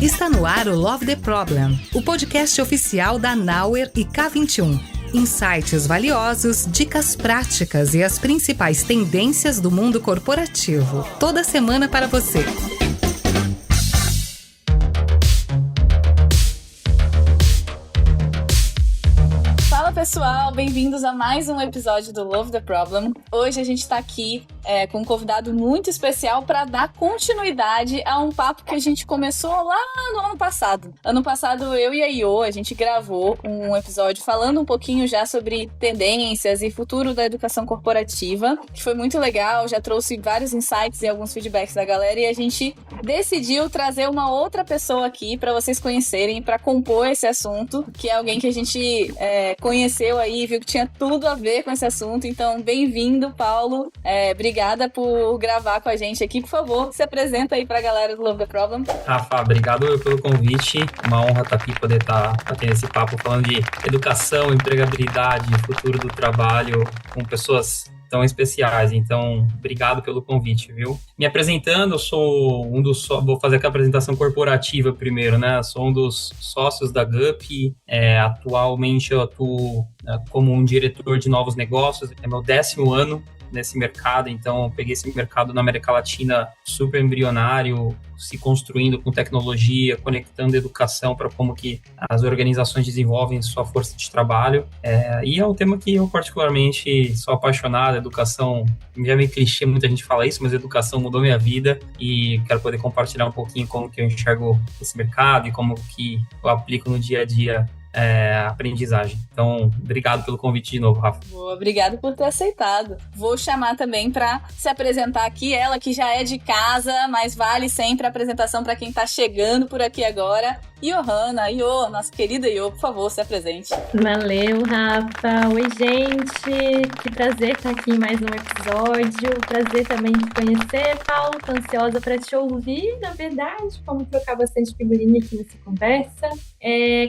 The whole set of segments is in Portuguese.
Está no ar o Love the Problem, o podcast oficial da Nauer e K21. Insights valiosos, dicas práticas e as principais tendências do mundo corporativo. Toda semana para você. Fala pessoal, bem-vindos a mais um episódio do Love the Problem. Hoje a gente está aqui com um convidado muito especial para dar continuidade a um papo que a gente começou lá no ano passado. Ano passado eu e a Iô, a gente gravou um episódio falando um pouquinho já sobre tendências e futuro da educação corporativa, que foi muito legal, já trouxe vários insights e alguns feedbacks da galera, e a gente decidiu trazer uma outra pessoa aqui para vocês conhecerem, para compor esse assunto, que é alguém que a gente conheceu aí, viu que tinha tudo a ver com esse assunto. Então, bem-vindo, Paulo. Obrigada por gravar com a gente aqui. Por favor, se apresenta aí pra galera do Love the Problem. Rafa, obrigado pelo convite. Uma honra estar aqui, poder estar tendo esse papo falando de educação, empregabilidade, futuro do trabalho com pessoas tão especiais. Então, obrigado pelo convite, viu? Me apresentando, eu sou vou fazer aqui a apresentação corporativa primeiro, né? Sou um dos sócios da GUP. Atualmente eu atuo como um diretor de novos negócios. É meu 10º ano nesse mercado, então eu peguei esse mercado na América Latina super embrionário, se construindo com tecnologia, conectando educação para como que as organizações desenvolvem sua força de trabalho. E é um tema que eu particularmente sou apaixonado. Educação, já é meio clichê, muita gente fala isso, mas educação mudou minha vida e quero poder compartilhar um pouquinho como que eu enxergo esse mercado e como que eu aplico no dia a dia aprendizagem. Então, obrigado pelo convite de novo, Rafa. Boa, obrigado por ter aceitado. Vou chamar também para se apresentar aqui, ela que já é de casa, mas vale sempre a apresentação para quem está chegando por aqui agora. Johanna, Iô, nossa querida Iô, por favor, se apresente. Valeu, Rafa. Oi, gente. Que prazer estar aqui em mais um episódio. Prazer também te conhecer, Paulo. Tô ansiosa para te ouvir, na verdade. Vamos trocar bastante figurinha aqui nessa conversa.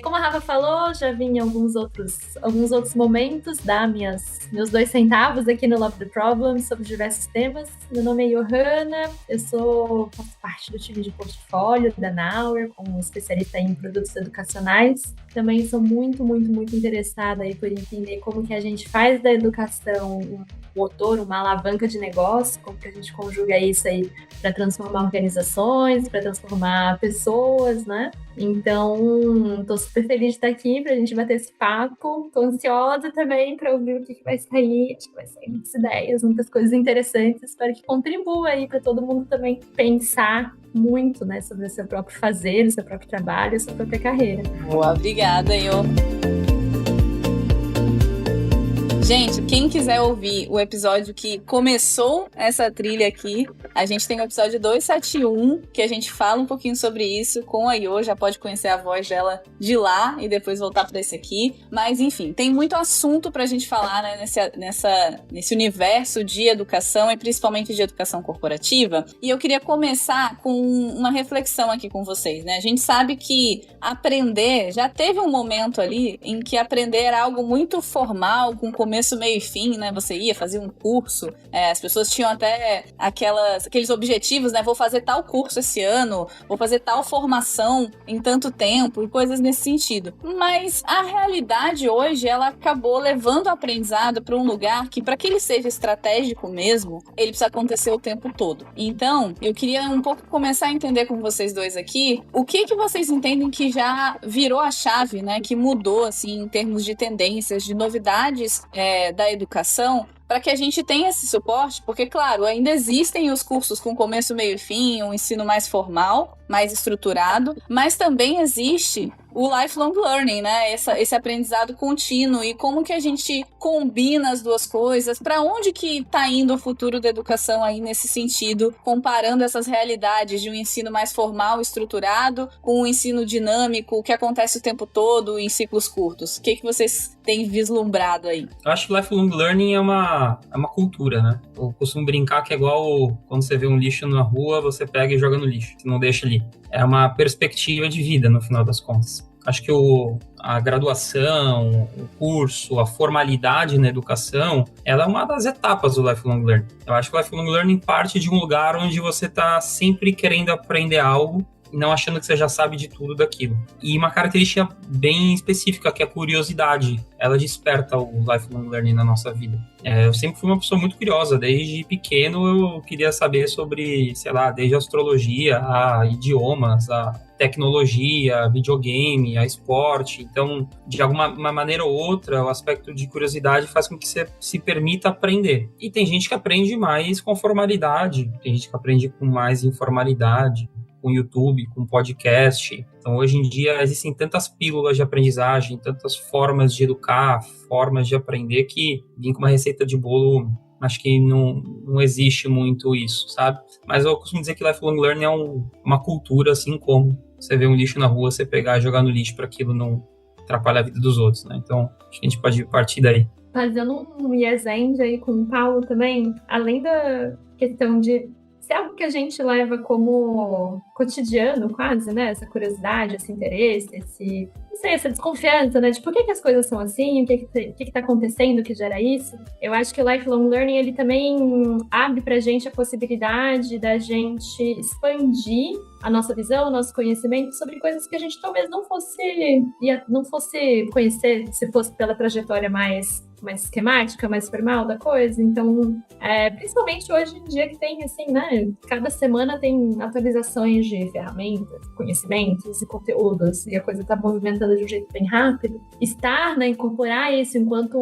Como a Rafa falou, já vim em alguns outros momentos dar meus 2 centavos aqui no Love the Problem sobre diversos temas. Meu nome é Johanna, faço parte do time de portfólio da Nauer, como especialista em produtos educacionais. Também sou muito, muito, muito interessada aí por entender como que a gente faz da educação um motor, uma alavanca de negócio, como que a gente conjuga isso aí para transformar organizações, para transformar pessoas, né? Então, estou super feliz de estar aqui para a gente bater esse papo. Estou ansiosa também para ouvir o que vai sair. Acho que vai sair muitas ideias, muitas coisas interessantes. Espero que contribua aí para todo mundo também pensar muito, né, sobre o seu próprio fazer, o seu próprio trabalho, a sua própria carreira. Boa, obrigada, Iô. Gente, quem quiser ouvir o episódio que começou essa trilha aqui, a gente tem o episódio 271, que a gente fala um pouquinho sobre isso com a Iô, já pode conhecer a voz dela de lá e depois voltar para esse aqui. Mas, enfim, tem muito assunto pra gente falar, né, nesse universo de educação e principalmente de educação corporativa. E eu queria começar com uma reflexão aqui com vocês, né? A gente sabe que aprender, já teve um momento ali em que aprender era algo muito formal, com começo, meio e fim, né? Você ia fazer um curso, as pessoas tinham até aqueles objetivos, né? Vou fazer tal curso esse ano, vou fazer tal formação em tanto tempo e coisas nesse sentido. Mas a realidade hoje, ela acabou levando o aprendizado para um lugar que, para que ele seja estratégico mesmo, ele precisa acontecer o tempo todo. Então, eu queria um pouco começar a entender com vocês dois aqui, o que vocês entendem que já virou a chave, né? Que mudou, assim, em termos de tendências, de novidades da educação, para que a gente tenha esse suporte, porque, claro, ainda existem os cursos com começo, meio e fim, um ensino mais formal, mais estruturado, mas também existe o lifelong learning, né? Esse aprendizado contínuo e como que a gente combina as duas coisas, para onde que está indo o futuro da educação aí nesse sentido, comparando essas realidades de um ensino mais formal, estruturado, com um ensino dinâmico, que acontece o tempo todo em ciclos curtos. O que vocês têm vislumbrado aí? Eu acho que lifelong learning é uma cultura, né? Eu costumo brincar que é igual quando você vê um lixo na rua, você pega e joga no lixo, você não deixa ali. É uma perspectiva de vida, no final das contas. Acho que a graduação, o curso, a formalidade na educação, ela é uma das etapas do lifelong learning. Eu acho que o lifelong learning parte de um lugar onde você está sempre querendo aprender algo não achando que você já sabe de tudo daquilo. E uma característica bem específica, que é a curiosidade. Ela desperta o lifelong learning na nossa vida. Eu sempre fui uma pessoa muito curiosa. Desde pequeno eu queria saber sobre, sei lá, desde a astrologia, a idiomas, a tecnologia, a videogame, a esporte. Então, de alguma maneira ou outra, o aspecto de curiosidade faz com que você se permita aprender. E tem gente que aprende mais com formalidade, tem gente que aprende com mais informalidade, com YouTube, com podcast. Então, hoje em dia, existem tantas pílulas de aprendizagem, tantas formas de educar, formas de aprender, que vir com uma receita de bolo, acho que não existe muito isso, sabe? Mas eu costumo dizer que lifelong learning é uma cultura, assim como você vê um lixo na rua, você pegar e jogar no lixo para aquilo não atrapalhar a vida dos outros, né? Então, acho que a gente pode partir daí. Fazendo um yes and aí com o Paulo também, além da questão de ser algo que a gente leva como cotidiano quase, né? Essa curiosidade, esse interesse, não sei, essa desconfiança, né? De por que as coisas são assim, o que tá acontecendo que gera isso. Eu acho que o lifelong learning, ele também abre pra gente a possibilidade da gente expandir a nossa visão, o nosso conhecimento sobre coisas que a gente talvez não fosse conhecer se fosse pela trajetória mais esquemática, mais formal da coisa. Então, principalmente hoje em dia que tem, assim, né? Cada semana tem atualizações de ferramentas, conhecimentos e conteúdos, e a coisa tá movimentando de um jeito bem rápido. Estar, né? Incorporar isso enquanto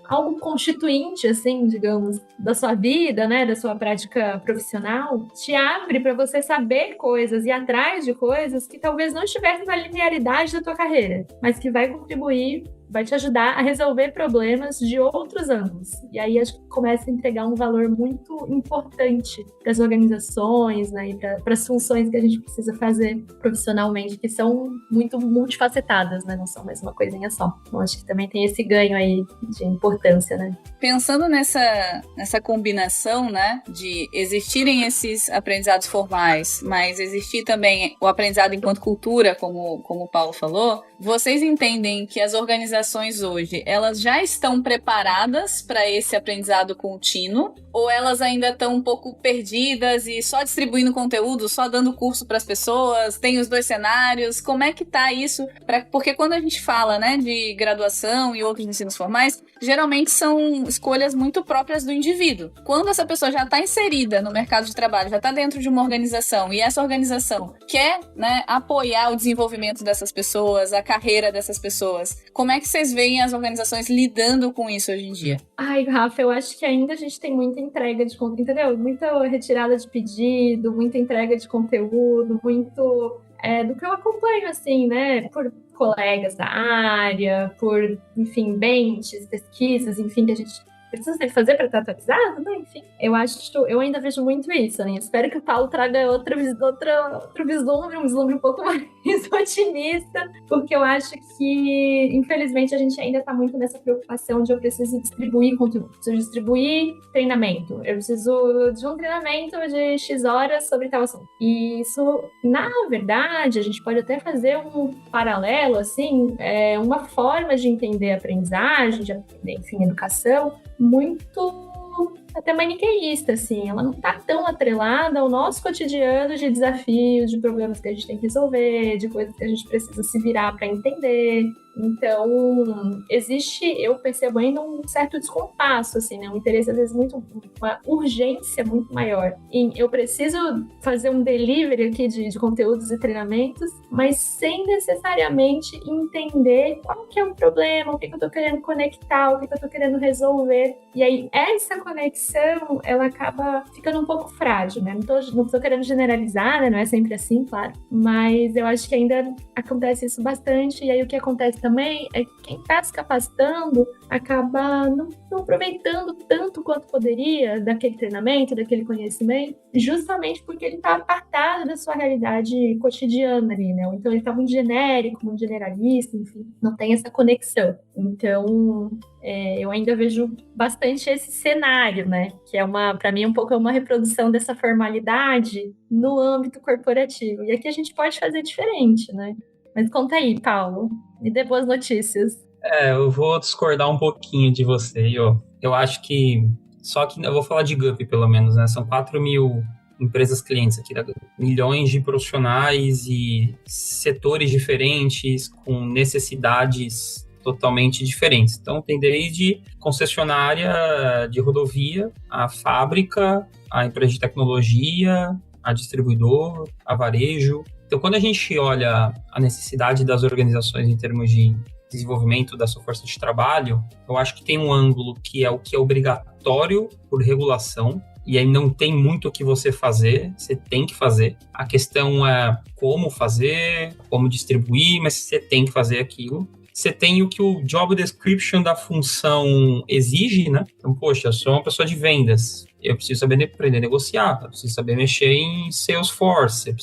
algo constituinte, assim, digamos, da sua vida, né, da sua prática profissional, te abre para você saber coisas e ir atrás de coisas que talvez não estivessem na linearidade da tua carreira, mas que vai contribuir, vai te ajudar a resolver problemas de outros ângulos. E aí acho que começa a entregar um valor muito importante para as organizações, né, e para as funções que a gente precisa fazer profissionalmente, que são muito multifacetadas, né, não são mais uma coisinha só. Então acho que também tem esse ganho aí de importância, né. Pensando nessa combinação, né, de existirem esses aprendizados formais, mas existir também o aprendizado enquanto cultura, como o Paulo falou, vocês entendem que as organizações hoje, elas já estão preparadas para esse aprendizado contínuo, ou elas ainda estão um pouco perdidas e só distribuindo conteúdo, só dando curso para as pessoas, tem os dois cenários, como é que tá isso? Porque quando a gente fala, né, de graduação e outros ensinos formais, geralmente são escolhas muito próprias do indivíduo. Quando essa pessoa já está inserida no mercado de trabalho, já está dentro de uma organização, e essa organização quer, né, apoiar o desenvolvimento dessas pessoas, a carreira dessas pessoas, como é que vocês veem as organizações lidando com isso hoje em dia? Ai, Rafa, eu acho que ainda a gente tem muita entrega de conteúdo, entendeu? Muita retirada de pedido, muita entrega de conteúdo, muito do que eu acompanho, assim, né, por colegas da área, por, enfim, benches, pesquisas, enfim, que a gente precisa sempre fazer para estar atualizado, né? Enfim, eu ainda vejo muito isso, né? Espero que o Paulo traga outro vislumbre, um vislumbre um pouco mais otimista, porque eu acho que, infelizmente, a gente ainda está muito nessa preocupação de eu preciso distribuir conteúdo, preciso distribuir treinamento, eu preciso de um treinamento de X horas sobre tal assunto. E isso, na verdade, a gente pode até fazer um paralelo, assim, uma forma de entender a aprendizagem, de aprender, enfim, educação, muito até maniqueísta, assim, ela não tá tão atrelada ao nosso cotidiano de desafios, de problemas que a gente tem que resolver, de coisas que a gente precisa se virar para entender. Então, existe, eu percebo ainda um certo descompasso, assim, né? Um interesse, às vezes, uma urgência muito maior em eu preciso fazer um delivery aqui de conteúdos e treinamentos, mas sem necessariamente entender qual que é o problema, o que eu tô querendo conectar, o que eu tô querendo resolver. E aí, essa conexão, ela acaba ficando um pouco frágil, né? Não tô querendo generalizar, né? Não é sempre assim, claro. Mas eu acho que ainda acontece isso bastante. E aí, o que acontece também é que quem está se capacitando acaba não aproveitando tanto quanto poderia daquele treinamento, daquele conhecimento, justamente porque ele está apartado da sua realidade cotidiana ali, né? Então ele está muito genérico, muito generalista, enfim, não tem essa conexão. Então eu ainda vejo bastante esse cenário, né? Que para mim, um pouco é uma reprodução dessa formalidade no âmbito corporativo. E aqui a gente pode fazer diferente, né? Mas conta aí, Paulo, me dê boas notícias. Eu vou discordar um pouquinho de você, eu acho que, só que eu vou falar de GUP pelo menos, né, são 4 mil empresas clientes aqui, milhões de profissionais e setores diferentes, com necessidades totalmente diferentes. Então, tem desde concessionária de rodovia, a fábrica, a empresa de tecnologia, a distribuidor, a varejo. Então, quando a gente olha a necessidade das organizações em termos de desenvolvimento da sua força de trabalho, eu acho que tem um ângulo que é o que é obrigatório por regulação, e aí não tem muito o que você fazer, você tem que fazer. A questão é como fazer, como distribuir, mas você tem que fazer aquilo. Você tem o que o job description da função exige, né? Então, poxa, eu sou uma pessoa de vendas, eu preciso saber aprender a negociar, eu preciso saber mexer em Salesforce,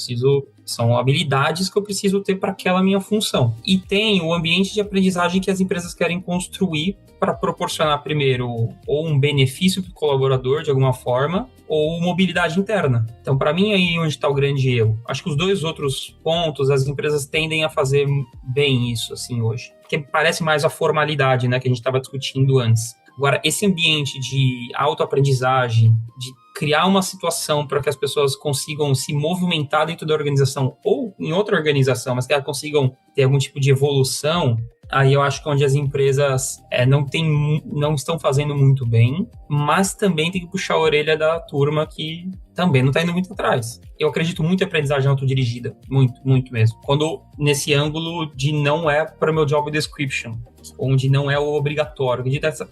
são habilidades que eu preciso ter para aquela minha função. E tem o ambiente de aprendizagem que as empresas querem construir para proporcionar, primeiro, ou um benefício para o colaborador de alguma forma, ou mobilidade interna. Então, para mim, aí onde está o grande erro. Acho que os dois outros pontos, as empresas tendem a fazer bem isso, assim, hoje. Porque parece mais a formalidade, né, que a gente estava discutindo antes. Agora, esse ambiente de autoaprendizagem, de criar uma situação para que as pessoas consigam se movimentar dentro da organização ou em outra organização, mas que elas consigam ter algum tipo de evolução, aí eu acho que é onde as empresas não estão fazendo muito bem, mas também tem que puxar a orelha da turma que também não está indo muito atrás. Eu acredito muito em aprendizagem autodirigida, muito, muito mesmo. Quando nesse ângulo de não é para o meu job description, onde não é o obrigatório,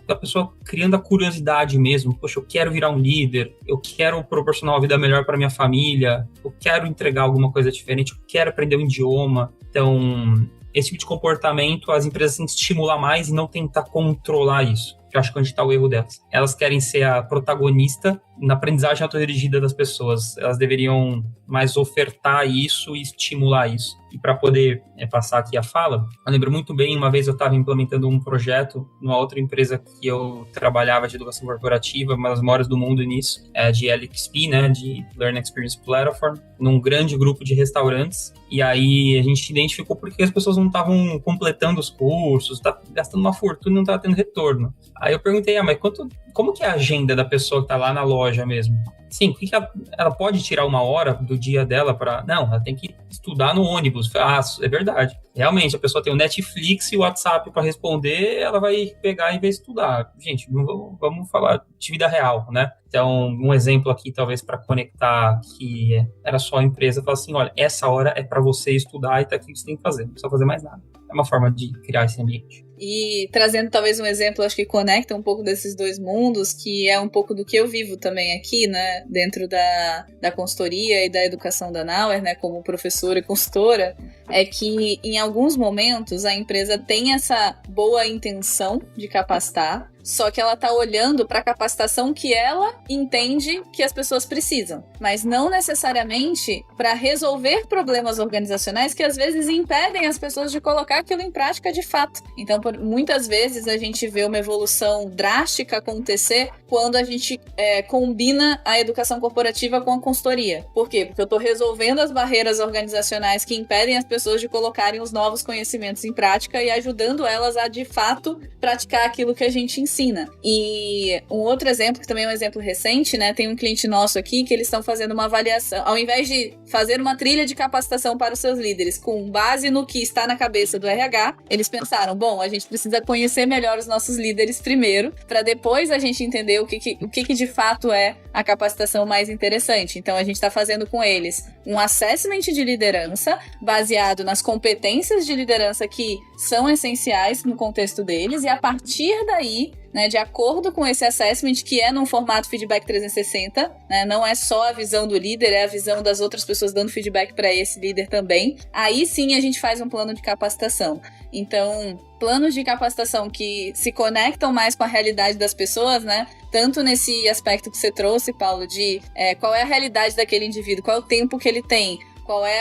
da pessoa criando a curiosidade mesmo. Poxa, eu quero virar um líder, eu quero proporcionar uma vida melhor para minha família, eu quero entregar alguma coisa diferente, eu quero aprender um idioma. Então, esse tipo de comportamento, as empresas têm que estimular mais e não tentar controlar isso. Eu acho que onde está o erro delas. Elas querem ser a protagonista na aprendizagem autodirigida das pessoas. Elas deveriam mais ofertar isso e estimular isso. E para poder passar aqui a fala, eu lembro muito bem, uma vez eu estava implementando um projeto numa outra empresa que eu trabalhava de educação corporativa, uma das maiores do mundo nisso, de LXP, né, de Learning Experience Platform, num grande grupo de restaurantes. E aí a gente identificou porque as pessoas não estavam completando os cursos, tá gastando uma fortuna e não estava tendo retorno. Aí eu perguntei, mas como que é a agenda da pessoa que está lá na loja mesmo? Sim, por que ela pode tirar uma hora do dia dela para... Não, ela tem que estudar no ônibus. Ah, é verdade. Realmente, a pessoa tem o Netflix e o WhatsApp para responder, ela vai pegar e vai estudar. Gente, vamos falar de vida real, né? Então, um exemplo aqui, talvez, para conectar, que era só a empresa, falar assim, olha, essa hora é para você estudar e tá aqui o que você tem que fazer. Não precisa fazer mais nada. É uma forma de criar esse ambiente. E trazendo talvez um exemplo, acho que conecta um pouco desses dois mundos, que é um pouco do que eu vivo também aqui, né, dentro da consultoria e da educação da Nauer, né, como professora e consultora, é que em alguns momentos a empresa tem essa boa intenção de capacitar, só que ela está olhando para a capacitação que ela entende que as pessoas precisam, mas não necessariamente para resolver problemas organizacionais que às vezes impedem as pessoas de colocar aquilo em prática de fato. Então, muitas vezes a gente vê uma evolução drástica acontecer quando a gente combina a educação corporativa com a consultoria. Por quê? Porque eu estou resolvendo as barreiras organizacionais que impedem as pessoas de colocarem os novos conhecimentos em prática e ajudando elas a, de fato, praticar aquilo que a gente ensina. E um outro exemplo, que também é um exemplo recente, né? Tem um cliente nosso aqui que eles estão fazendo uma avaliação. Ao invés de fazer uma trilha de capacitação para os seus líderes com base no que está na cabeça do RH, eles pensaram, bom, a gente precisa conhecer melhor os nossos líderes primeiro, para depois a gente entender o que de fato é a capacitação mais interessante. Então, a gente está fazendo com eles um assessment de liderança baseado nas competências de liderança que são essenciais no contexto deles, e a partir daí, né, de acordo com esse assessment, que é num formato feedback 360, né, não é só a visão do líder, é a visão das outras pessoas dando feedback para esse líder também. Aí sim a gente faz um plano de capacitação. Então, planos de capacitação que se conectam mais com a realidade das pessoas, né? Tanto nesse aspecto que você trouxe, Paulo, de qual é a realidade daquele indivíduo, qual é o tempo que ele tem, qual é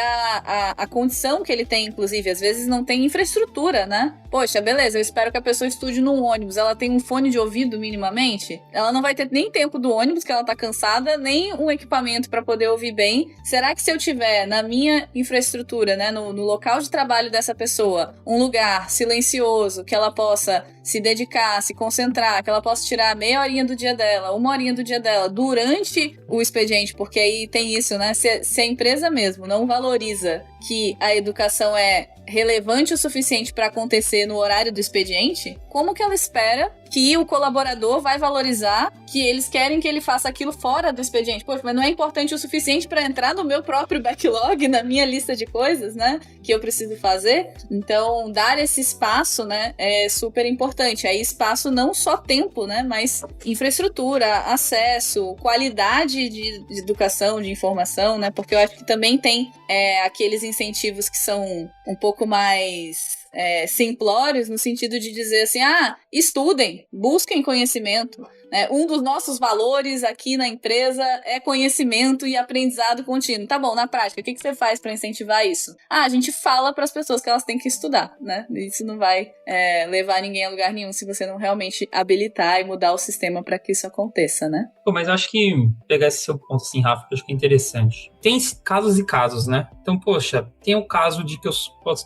a condição que ele tem, inclusive. Às vezes não tem infraestrutura, né? Poxa, beleza, eu espero que a pessoa estude num ônibus, ela tem um fone de ouvido minimamente, ela não vai ter nem tempo do ônibus, que ela tá cansada, nem um equipamento para poder ouvir bem. Será que se eu tiver na minha infraestrutura, né, no local de trabalho dessa pessoa, um lugar silencioso, que ela possa se dedicar, se concentrar, que ela possa tirar meia horinha do dia dela, uma horinha do dia dela, durante o expediente, porque aí tem isso, né? Se a empresa mesmo não valoriza que a educação é relevante o suficiente para acontecer no horário do expediente, como que ela espera que o colaborador vai valorizar que eles querem que ele faça aquilo fora do expediente? Poxa, mas não é importante o suficiente para entrar no meu próprio backlog, na minha lista de coisas, né, que eu preciso fazer? Então, dar esse espaço, né, é super importante. Aí, espaço não só tempo, né, mas infraestrutura, acesso, qualidade de educação, de informação, né, porque eu acho que também tem aqueles incentivos que são um pouco mais simplórios, no sentido de dizer assim, estudem, busquem conhecimento. Um dos nossos valores aqui na empresa é conhecimento e aprendizado contínuo. Tá bom, na prática, o que você faz para incentivar isso? A gente fala para as pessoas que elas têm que estudar, né? Isso não vai levar ninguém a lugar nenhum se você não realmente habilitar e mudar o sistema para que isso aconteça, né? Pô, mas eu acho que pegar esse seu ponto assim, Rafa, eu acho que é interessante. Tem casos e casos, né? Então, poxa, tem o caso de que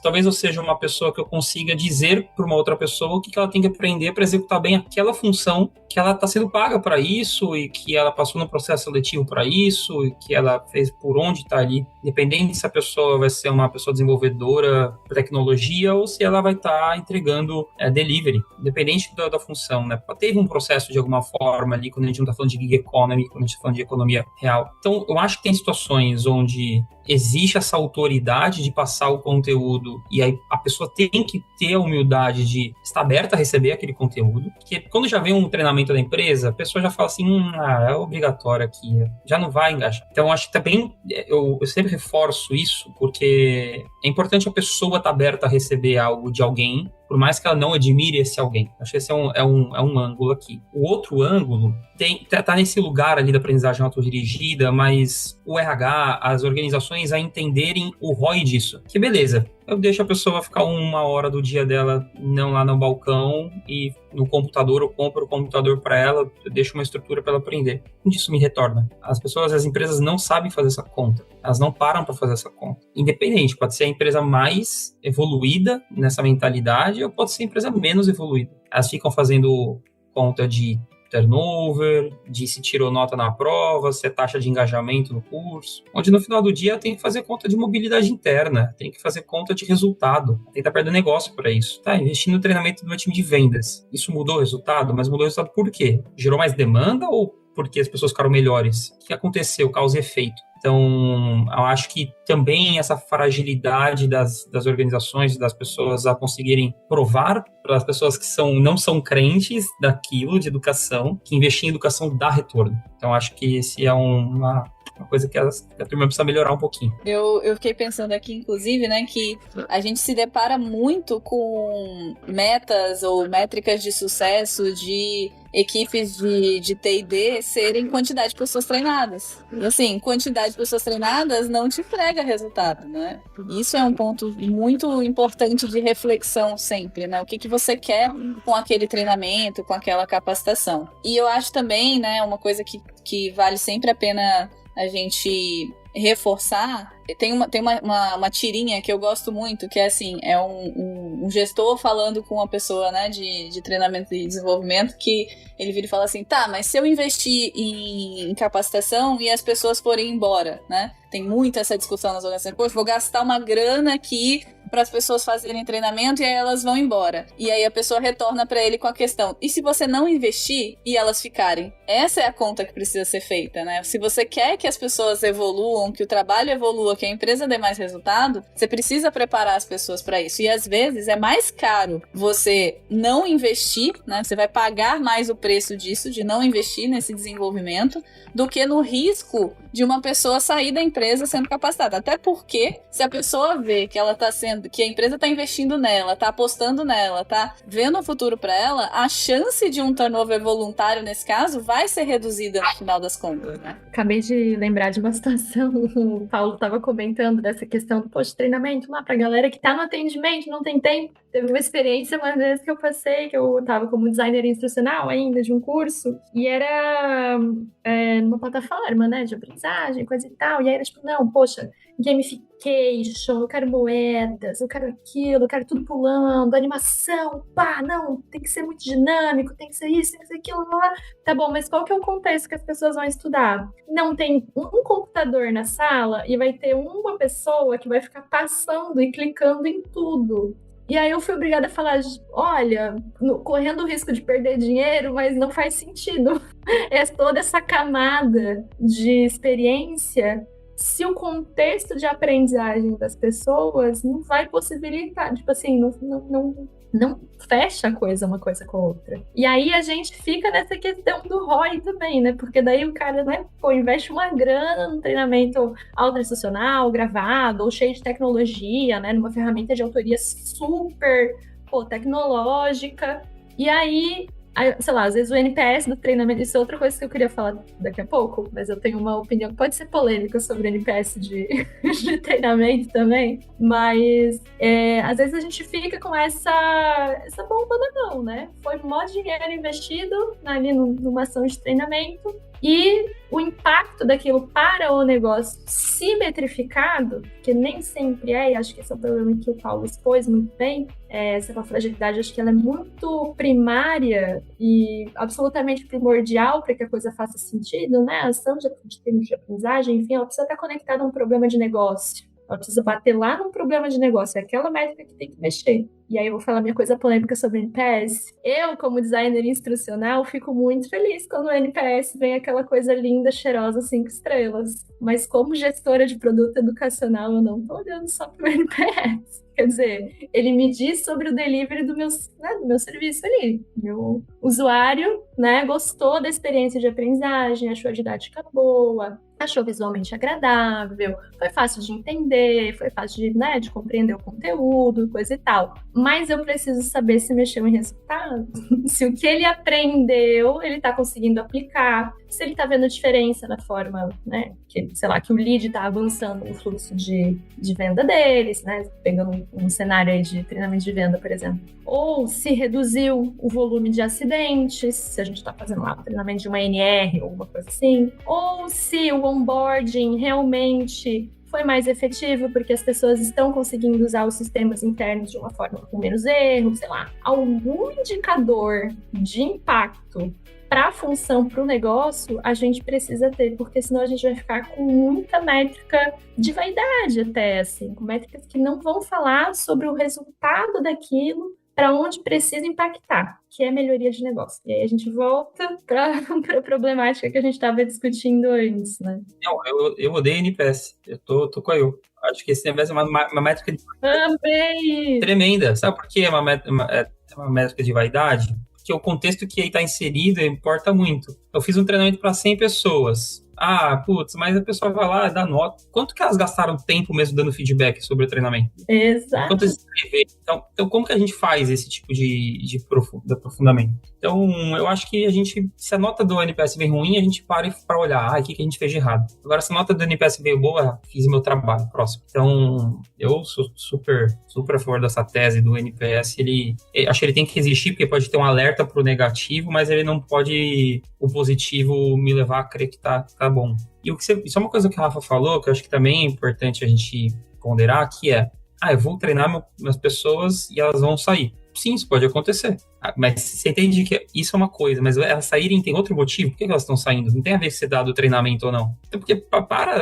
talvez eu seja uma pessoa que eu consiga dizer para uma outra pessoa o que ela tem que aprender para executar bem aquela função que ela está sendo paga para isso e que ela passou no processo seletivo para isso e que ela fez por onde está ali, independente se a pessoa vai ser uma pessoa desenvolvedora de tecnologia ou se ela vai estar entregando delivery, independente da função, né? Teve um processo de alguma forma ali, quando a gente não está falando de gig economy, quando a gente está falando de economia real. Então, eu acho que tem situações onde existe essa autoridade de passar o conteúdo e aí a pessoa tem que ter a humildade de estar aberta a receber aquele conteúdo, porque quando já vem um treinamento da empresa, a pessoa já fala assim, é obrigatório aqui, já não vai engajar. Então, acho que também, eu sempre reforço isso, porque é importante a pessoa estar aberta a receber algo de alguém, por mais que ela não admire esse alguém. Acho que esse é um ângulo aqui. O outro ângulo tá nesse lugar ali da aprendizagem autodirigida, mas o RH, as organizações a entenderem o ROI disso. Que beleza, eu deixo a pessoa ficar uma hora do dia dela não lá no balcão e no computador, eu compro o computador para ela, eu deixo uma estrutura para ela aprender. Onde isso me retorna? As empresas não sabem fazer essa conta. Elas não param para fazer essa conta. Independente, pode ser a empresa mais evoluída nessa mentalidade ou pode ser a empresa menos evoluída. Elas ficam fazendo conta de turnover, de se tirou nota na prova, se é taxa de engajamento no curso, onde no final do dia tem que fazer conta de mobilidade interna, tem que fazer conta de resultado, tem que estar perto do negócio para isso. Investindo no treinamento do meu time de vendas. Isso mudou o resultado? Mas mudou o resultado por quê? Gerou mais demanda ou porque as pessoas ficaram melhores? O que aconteceu? Causa e efeito. Então, eu acho que também essa fragilidade das organizações, das pessoas a conseguirem provar para as pessoas que não são crentes daquilo, de educação, que investir em educação dá retorno. Então, acho que esse é uma coisa que a turma precisa melhorar um pouquinho. Eu fiquei pensando aqui, inclusive, né, que a gente se depara muito com metas ou métricas de sucesso de equipes de T&D serem quantidade de pessoas treinadas. E assim, quantidade de pessoas treinadas não te entrega resultado, né? Isso é um ponto muito importante de reflexão sempre, né? O que você quer com aquele treinamento, com aquela capacitação. E eu acho também, né, uma coisa que vale sempre a pena a gente reforçar, tem uma tirinha que eu gosto muito, que é assim, é um gestor falando com uma pessoa, né, de treinamento e desenvolvimento, que ele vira e fala assim, tá, mas se eu investir em capacitação e as pessoas forem embora, né, tem muito essa discussão nas organizações, poxa, vou gastar uma grana aqui para as pessoas fazerem treinamento e aí elas vão embora. E aí a pessoa retorna para ele com a questão, e se você não investir e elas ficarem? Essa é a conta que precisa ser feita, né? Se você quer que as pessoas evoluam, que o trabalho evolua, que a empresa dê mais resultado, você precisa preparar as pessoas para isso. E às vezes é mais caro você não investir, né? Você vai pagar mais o preço disso, de não investir nesse desenvolvimento, do que no risco de uma pessoa sair da empresa sendo capacitada. Até porque, se a pessoa vê que ela tá sendo, que a empresa está investindo nela, está apostando nela, está vendo o futuro para ela, a chance de um turnover voluntário nesse caso vai vai ser reduzida no final das contas, né? Acabei de lembrar de uma situação, o Paulo estava comentando dessa questão do treinamento lá para a galera que está no atendimento, não tem tempo. Teve uma experiência uma vez que eu passei, que eu estava como designer instrucional ainda de um curso, e era numa plataforma, né, de aprendizagem, coisa e tal, e aí era tipo, não, poxa, gamification, eu quero moedas, eu quero aquilo, eu quero tudo pulando, animação, pá, não, tem que ser muito dinâmico, tem que ser isso, tem que ser aquilo, lá. Tá bom, mas qual que é o contexto que as pessoas vão estudar? Não tem um computador na sala e vai ter uma pessoa que vai ficar passando e clicando em tudo. E aí eu fui obrigada a falar, olha, correndo o risco de perder dinheiro, mas não faz sentido. É toda essa camada de experiência, se o contexto de aprendizagem das pessoas não vai possibilitar, tipo assim, não fecha a coisa uma coisa com a outra. E aí a gente fica nessa questão do ROI também, né? Porque daí o cara, né, investe uma grana num treinamento autoinstrucional, gravado, ou cheio de tecnologia, né? Numa ferramenta de autoria super tecnológica. E aí, sei lá, às vezes o NPS do treinamento, isso é outra coisa que eu queria falar daqui a pouco, mas eu tenho uma opinião que pode ser polêmica sobre o NPS de treinamento também, mas às vezes a gente fica com essa bomba na mão, né? Foi mó dinheiro investido ali numa ação de treinamento, e o impacto daquilo para o negócio simetrificado, que nem sempre e acho que esse é o problema que o Paulo expôs muito bem, essa fragilidade, acho que ela é muito primária e absolutamente primordial para que a coisa faça sentido, né? A ação de aprendizagem, enfim, ela precisa estar conectada a um problema de negócio. Ela precisa bater lá num problema de negócio, é aquela métrica que tem que mexer. E aí eu vou falar minha coisa polêmica sobre o NPS. Eu, como designer instrucional, fico muito feliz quando o NPS vem aquela coisa linda, cheirosa, 5 estrelas. Mas como gestora de produto educacional, eu não tô olhando só pro NPS. Quer dizer, ele me diz sobre o delivery do meu serviço ali. Meu usuário, né, gostou da experiência de aprendizagem, achou a didática boa, achou visualmente agradável, foi fácil de entender, foi fácil de compreender o conteúdo, coisa e tal. Mas eu preciso saber se mexeu em resultado, se o que ele aprendeu, ele está conseguindo aplicar, se ele está vendo diferença na forma, né, que o lead está avançando no fluxo de venda deles, né, pegando um cenário aí de treinamento de venda, por exemplo. Ou se reduziu o volume de acidentes, se a gente está fazendo lá um treinamento de uma NR ou alguma coisa assim. Ou se o onboarding realmente foi mais efetivo porque as pessoas estão conseguindo usar os sistemas internos de uma forma com menos erro, sei lá. Algum indicador de impacto para a função, para o negócio, a gente precisa ter, porque senão a gente vai ficar com muita métrica de vaidade até, assim, com métricas que não vão falar sobre o resultado daquilo para onde precisa impactar, que é a melhoria de negócio. E aí a gente volta para a problemática que a gente estava discutindo antes, né? Não, eu odeio NPS. Eu tô com a eu. Acho que esse NPS é uma métrica tremenda. Sabe por que é uma métrica de vaidade? Porque o contexto que aí está inserido importa muito. Eu fiz um treinamento para 100 pessoas. Mas a pessoa vai lá, dá nota. Quanto que elas gastaram tempo mesmo dando feedback sobre o treinamento? Exato. Quanto escrever? Então, como que a gente faz esse tipo de aprofundamento? Então, eu acho que se a nota do NPS vem ruim, a gente para olhar, o que a gente fez de errado? Agora, se a nota do NPS veio boa, fiz meu trabalho, próximo. Então, eu sou super, super a favor dessa tese do NPS. Acho que ele tem que existir, porque pode ter um alerta pro negativo, mas ele não pode, o positivo, me levar a crer que tá bom. E isso é uma coisa que a Rafa falou, que eu acho que também é importante a gente ponderar, que é, eu vou treinar minhas pessoas e elas vão sair. Sim, isso pode acontecer. Mas você entende que isso é uma coisa, mas elas saírem tem outro motivo? Por que elas estão saindo? Não tem a ver com você dar do treinamento ou não. Então, porque,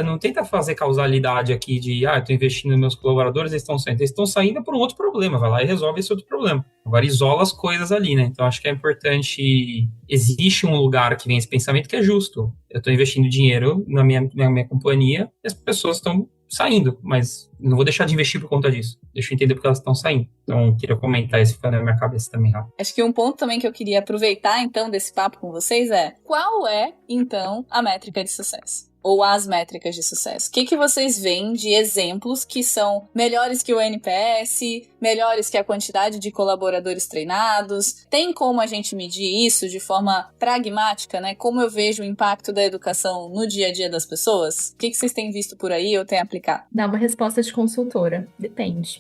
não tenta fazer causalidade aqui de, eu estou investindo nos meus colaboradores, eles estão saindo. Eles estão saindo por um outro problema, vai lá e resolve esse outro problema. Agora isola as coisas ali, né? Então, acho que é importante, existe um lugar que vem esse pensamento que é justo. Eu estou investindo dinheiro na minha companhia e as pessoas estão saindo, mas não vou deixar de investir por conta disso. Deixa eu entender porque elas estão saindo. Então, queria comentar isso que foi na minha cabeça também, Rafa. Acho que um ponto também que eu queria aproveitar, então, desse papo com vocês é, qual é, então, a métrica de sucesso? ou as métricas de sucesso? O que vocês veem de exemplos que são melhores que o NPS, melhores que a quantidade de colaboradores treinados? Tem como a gente medir isso de forma pragmática, né? Como eu vejo o impacto da educação no dia a dia das pessoas? O que vocês têm visto por aí ou têm aplicado? Dá uma resposta de consultora. Depende.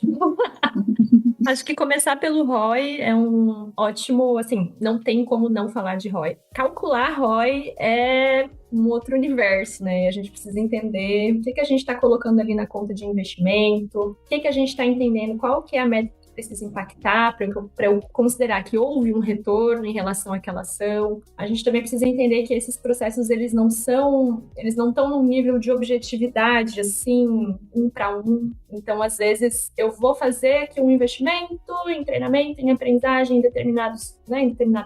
Acho que começar pelo ROI é um ótimo, assim, não tem como não falar de ROI. Calcular ROI é um outro universo, né? A gente precisa entender o que a gente está colocando ali na conta de investimento, o que a gente está entendendo, qual que é a métrica que precisa impactar para eu considerar que houve um retorno em relação àquela ação. A gente também precisa entender que esses processos, eles não estão num nível de objetividade, assim, 1 para 1. Então, às vezes, eu vou fazer aqui um investimento em treinamento, em aprendizagem, em determinado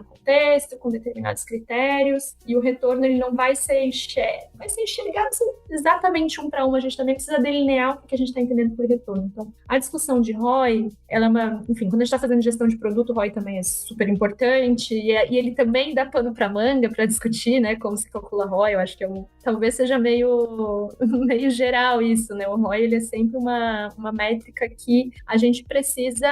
contexto, com determinados critérios, e o retorno ele não vai ser enxergado exatamente 1 para 1. A gente também precisa delinear o que a gente está entendendo por retorno. Então, a discussão de ROI, ela é enfim, quando a gente está fazendo gestão de produto, o ROI também é super importante, e ele também dá pano para manga para discutir, né, como se calcula ROI. Eu acho que talvez seja meio geral isso, né? O ROI, ele é sempre uma métrica que a gente precisa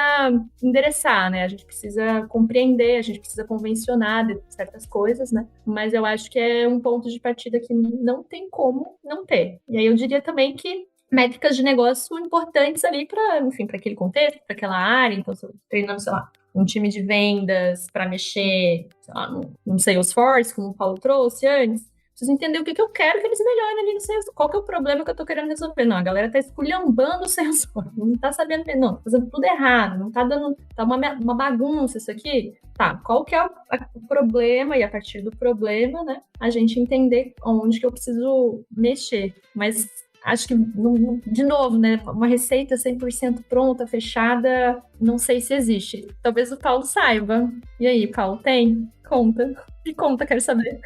endereçar, né? A gente precisa compreender, a gente precisa convencionar de certas coisas, né? Mas eu acho que é um ponto de partida que não tem como não ter. E aí eu diria também que métricas de negócio importantes ali para aquele contexto, para aquela área. Então, se eu treinando, sei lá, um time de vendas para mexer, sei lá, no Salesforce, como o Paulo trouxe antes, preciso entender o que eu quero que eles melhorem ali no Salesforce. Qual que é o problema que eu tô querendo resolver? Não, a galera tá esculhambando o Salesforce, não tá sabendo, não, tá fazendo tudo errado, não tá dando, tá uma bagunça isso aqui. Tá, qual que é o problema? E a partir do problema, né, a gente entender onde que eu preciso mexer. Mas acho que, de novo, né, uma receita 100% pronta, fechada, não sei se existe. Talvez o Paulo saiba. E aí, Paulo, tem? Conta. Me conta, quero saber.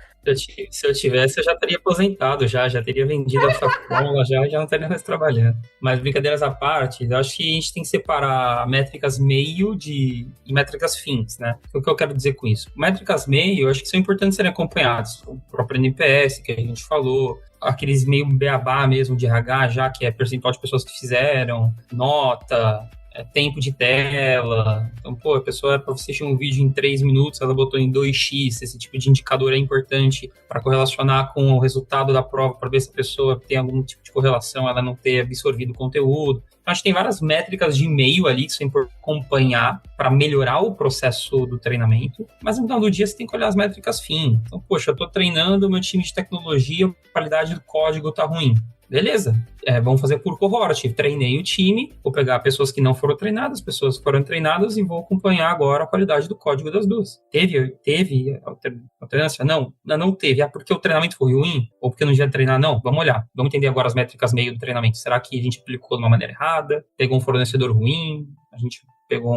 Se eu tivesse, eu já teria aposentado, já teria vendido a fórmula, já não estaria mais trabalhando. Mas brincadeiras à parte, eu acho que a gente tem que separar métricas meio e métricas fins, né? O que eu quero dizer com isso? Métricas meio, eu acho que são importantes serem acompanhadas. O próprio NPS, que a gente falou, aqueles meio beabá mesmo de RH, já que é percentual de pessoas que fizeram, nota, tempo de tela. Então, a pessoa, para você assistir um vídeo em 3 minutos, ela botou em 2x. Esse tipo de indicador é importante para correlacionar com o resultado da prova, para ver se a pessoa tem algum tipo de correlação, ela não ter absorvido o conteúdo. Então, acho que tem várias métricas de e-mail ali que são importantes acompanhar para melhorar o processo do treinamento, mas no final do dia você tem que olhar as métricas fim. Então, eu estou treinando o meu time de tecnologia, a qualidade do código está ruim. Beleza, vamos fazer por cohort. Treinei o time, vou pegar pessoas que não foram treinadas, pessoas que foram treinadas e vou acompanhar agora a qualidade do código das duas. Teve alternância? Não teve. Porque o treinamento foi ruim? Ou porque não devia treinar? Não, vamos olhar. Vamos entender agora as métricas meio do treinamento. Será que a gente aplicou de uma maneira errada? Pegou um fornecedor ruim? A gente pegou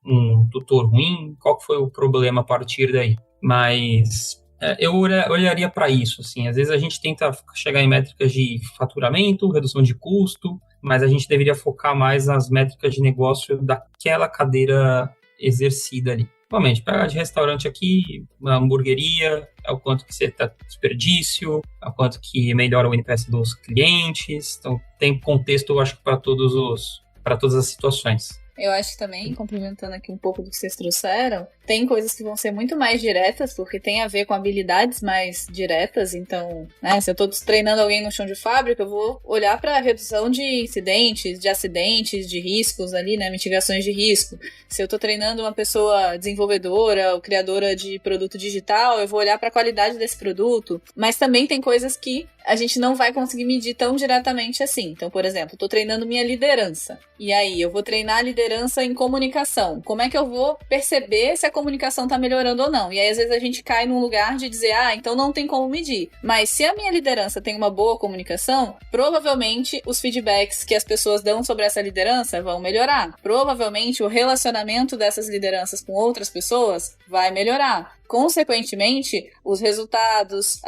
um tutor ruim? Qual que foi o problema a partir daí? Mas eu olharia para isso, assim. Às vezes a gente tenta chegar em métricas de faturamento, redução de custo, mas a gente deveria focar mais nas métricas de negócio daquela cadeira exercida ali. Normalmente, pegar de restaurante aqui, uma hamburgueria, é o quanto que você está desperdício, é o quanto que melhora o NPS dos clientes. Então, tem contexto, eu acho, para todas as situações. Eu acho que também, complementando aqui um pouco do que vocês trouxeram, tem coisas que vão ser muito mais diretas, porque tem a ver com habilidades mais diretas. Então, né, se eu estou treinando alguém no chão de fábrica, eu vou olhar para a redução de incidentes, de acidentes, de riscos ali, né, mitigações de risco. Se eu estou treinando uma pessoa desenvolvedora ou criadora de produto digital, eu vou olhar para a qualidade desse produto. Mas também tem coisas que a gente não vai conseguir medir tão diretamente assim. Então, por exemplo, estou treinando minha liderança. E aí, eu vou treinar a liderança em comunicação. Como é que eu vou perceber se a comunicação está melhorando ou não? E aí, às vezes, a gente cai num lugar de dizer, então não tem como medir. Mas se a minha liderança tem uma boa comunicação, provavelmente os feedbacks que as pessoas dão sobre essa liderança vão melhorar. Provavelmente o relacionamento dessas lideranças com outras pessoas vai melhorar. consequentemente, os resultados,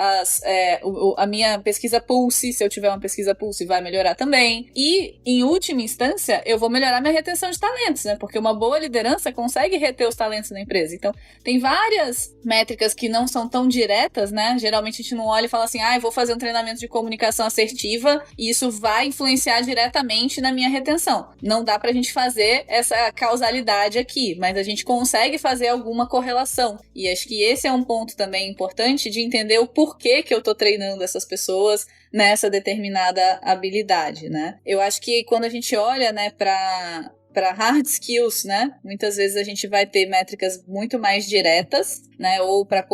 a minha pesquisa Pulse, se eu tiver uma pesquisa Pulse, vai melhorar também. E, em última instância, eu vou melhorar minha retenção de talentos, né? Porque uma boa liderança consegue reter os talentos na empresa. Então, tem várias métricas que não são tão diretas, né? Geralmente a gente não olha e fala assim, eu vou fazer um treinamento de comunicação assertiva e isso vai influenciar diretamente na minha retenção. Não dá pra gente fazer essa causalidade aqui, mas a gente consegue fazer alguma correlação. E acho que esse é um ponto também importante de entender o porquê que eu tô treinando essas pessoas nessa determinada habilidade, né? Eu acho que quando a gente olha, né, para hard skills, né? Muitas vezes a gente vai ter métricas muito mais diretas, né? Ou para